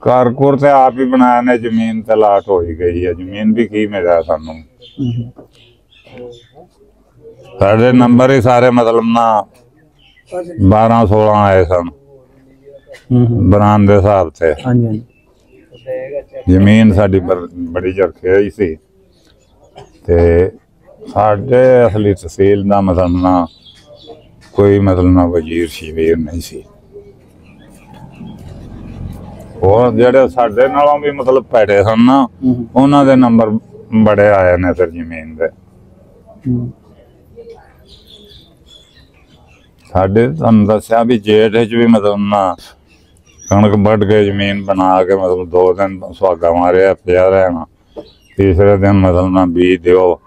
A: कारकुर ते आप ही बनाया ने जमीन ते लाट हो ही गई है। जमीन भी की मिला सानू साढ़े नंबर ही सारे मतलब ना 12-16 आए सन बरान दे हिसाब से। जमीन साडी बड़ी झरखे ही सी ते साडे असली तहसील दा मतलब ना ਕੋਈ ਮਤਲਬ ਨਾ ਵਜ਼ੀਰ ਸ਼ਬੀਰ ਨਹੀਂ ਸੀ। ਹੋਰ ਜਿਹੜੇ ਸਾਡੇ ਨਾਲੋਂ ਵੀ ਮਤਲਬ ਭੈੜੇ ਸਨ ਨਾ, ਉਹਨਾਂ ਦੇ ਨੰਬਰ ਬੜੇ ਆਏ ਨੇ ਫਿਰ ਜ਼ਮੀਨ ਦੇ। ਸਾਡੇ ਤੁਹਾਨੂੰ ਦੱਸਿਆ ਵੀ ਜੇਠ 'ਚ ਵੀ ਮਤਲਬ ਨਾ ਕਣਕ ਵੱਢ ਕੇ ਜ਼ਮੀਨ ਬਣਾ ਕੇ ਮਤਲਬ 2 ਦਿਨ ਸੁਹਾਗਾ ਮਾਰਿਆ ਪਿਆ ਰਹਿਣਾ। ਤੀਸਰੇ ਦਿਨ ਮਤਲਬ ਨਾ ਬੀਜ ਦਿਓ,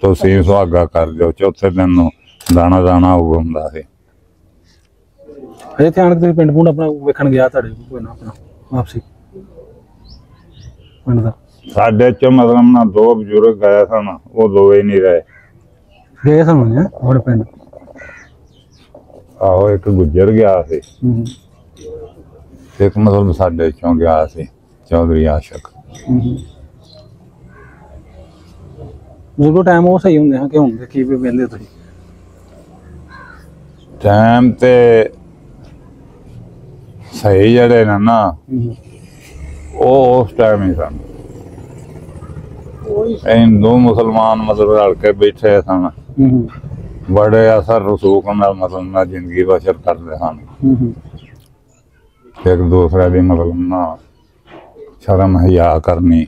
A: ਤੁਸੀਂ ਸੁਹਾਗਾ ਕਰ ਦਿਓ। ਚੌਥੇ ਦਿਨ ਨੂੰ ਦਾਣਾ ਦਾਣਾ ਉਗਦਾ ਸੀ।
B: ਅਜੇ ਧਿਆਨ ਤੁਸੀਂ ਪਿੰਡ ਪੁੰਡ ਆਪਣਾ ਵੇਖਣ ਗਿਆ ਤੁਹਾਡੇ ਕੋਈ ਨਾ ਆਪਣਾ ਵਾਪਸੀ ਪਿੰਡ ਦਾ?
A: ਸਾਡੇ 'ਚ ਮਤਲਬ ਨਾ 2 ਬਜ਼ੁਰਗ ਗਏ ਸਨ, ਉਹ ਦੋਵੇਂ ਨਹੀਂ ਰਹੇ।
B: ਗਏ ਸਨ ਜੀ ਆਪਣੇ ਪਿੰਡ?
A: ਆਹੋ, ਇੱਕ ਗੁੱਜਰ ਗਿਆ ਸੀ, ਇੱਕ ਮਤਲਬ ਸਾਡੇ 'ਚੋਂ ਗਿਆ ਸੀ, ਚੌਧਰੀ ਆਸ਼ਕ।
B: ਜਦੋਂ ਟਾਈਮ ਉਹ ਸਹੀ ਹੁੰਦੇ ਹਾਂ ਕਿ ਹੁਣ ਦੇ ਕੀ ਵੀ ਕਹਿੰਦੇ ਤੁਸੀਂ?
A: ਟਾਈਮ ਤੇ ਸਹੀ ਜਿਹੜੇ ਨੇ ਨਾ, ਉਹ ਉਸ ਟਾਈਮ ਹੀ ਸਨ। ਹਿੰਦੂ ਮੁਸਲਮਾਨ ਮਤਲਬ ਰਲ ਕੇ ਬੈਠੇ ਸਨ, ਬੜੇ ਅਸਰ ਰਸੂਖ ਨਾਲ ਮਤਲਬ ਨਾ ਜ਼ਿੰਦਗੀ ਬਸਰ ਕਰਦੇ ਹਨ। ਇੱਕ ਦੂਸਰੇ ਦੀ ਮਤਲਬ ਨਾ ਸ਼ਰਮ ਹਿਆ ਕਰਨੀ।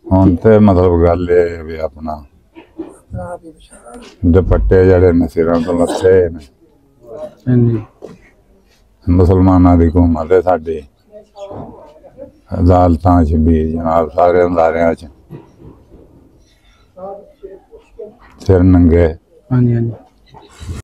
A: ਹੁਣ ਤੇ ਮਤਲਬ ਗੱਲ ਇਹ ਵੀ ਆਪਣਾ ਦੁਪੱਟੇ ਜਿਹੜੇ ਨੇ ਸਿਰਾਂ ਤੋਂ ਲੱਥੇ ਨੇ। ਮੁਸਲਮਾਨਾਂ ਦੀ ਹਕੂਮਤ ਹੈ ਸਾਡੀ, ਅਦਾਲਤਾਂ 'ਚ ਵੀ ਜਨਾਬ ਸਾਰੇ ਅਦਾਰਿਆਂ 'ਚ ਸਿਰ ਨੰਗੇ।
B: ਹਾਂਜੀ ਹਾਂਜੀ।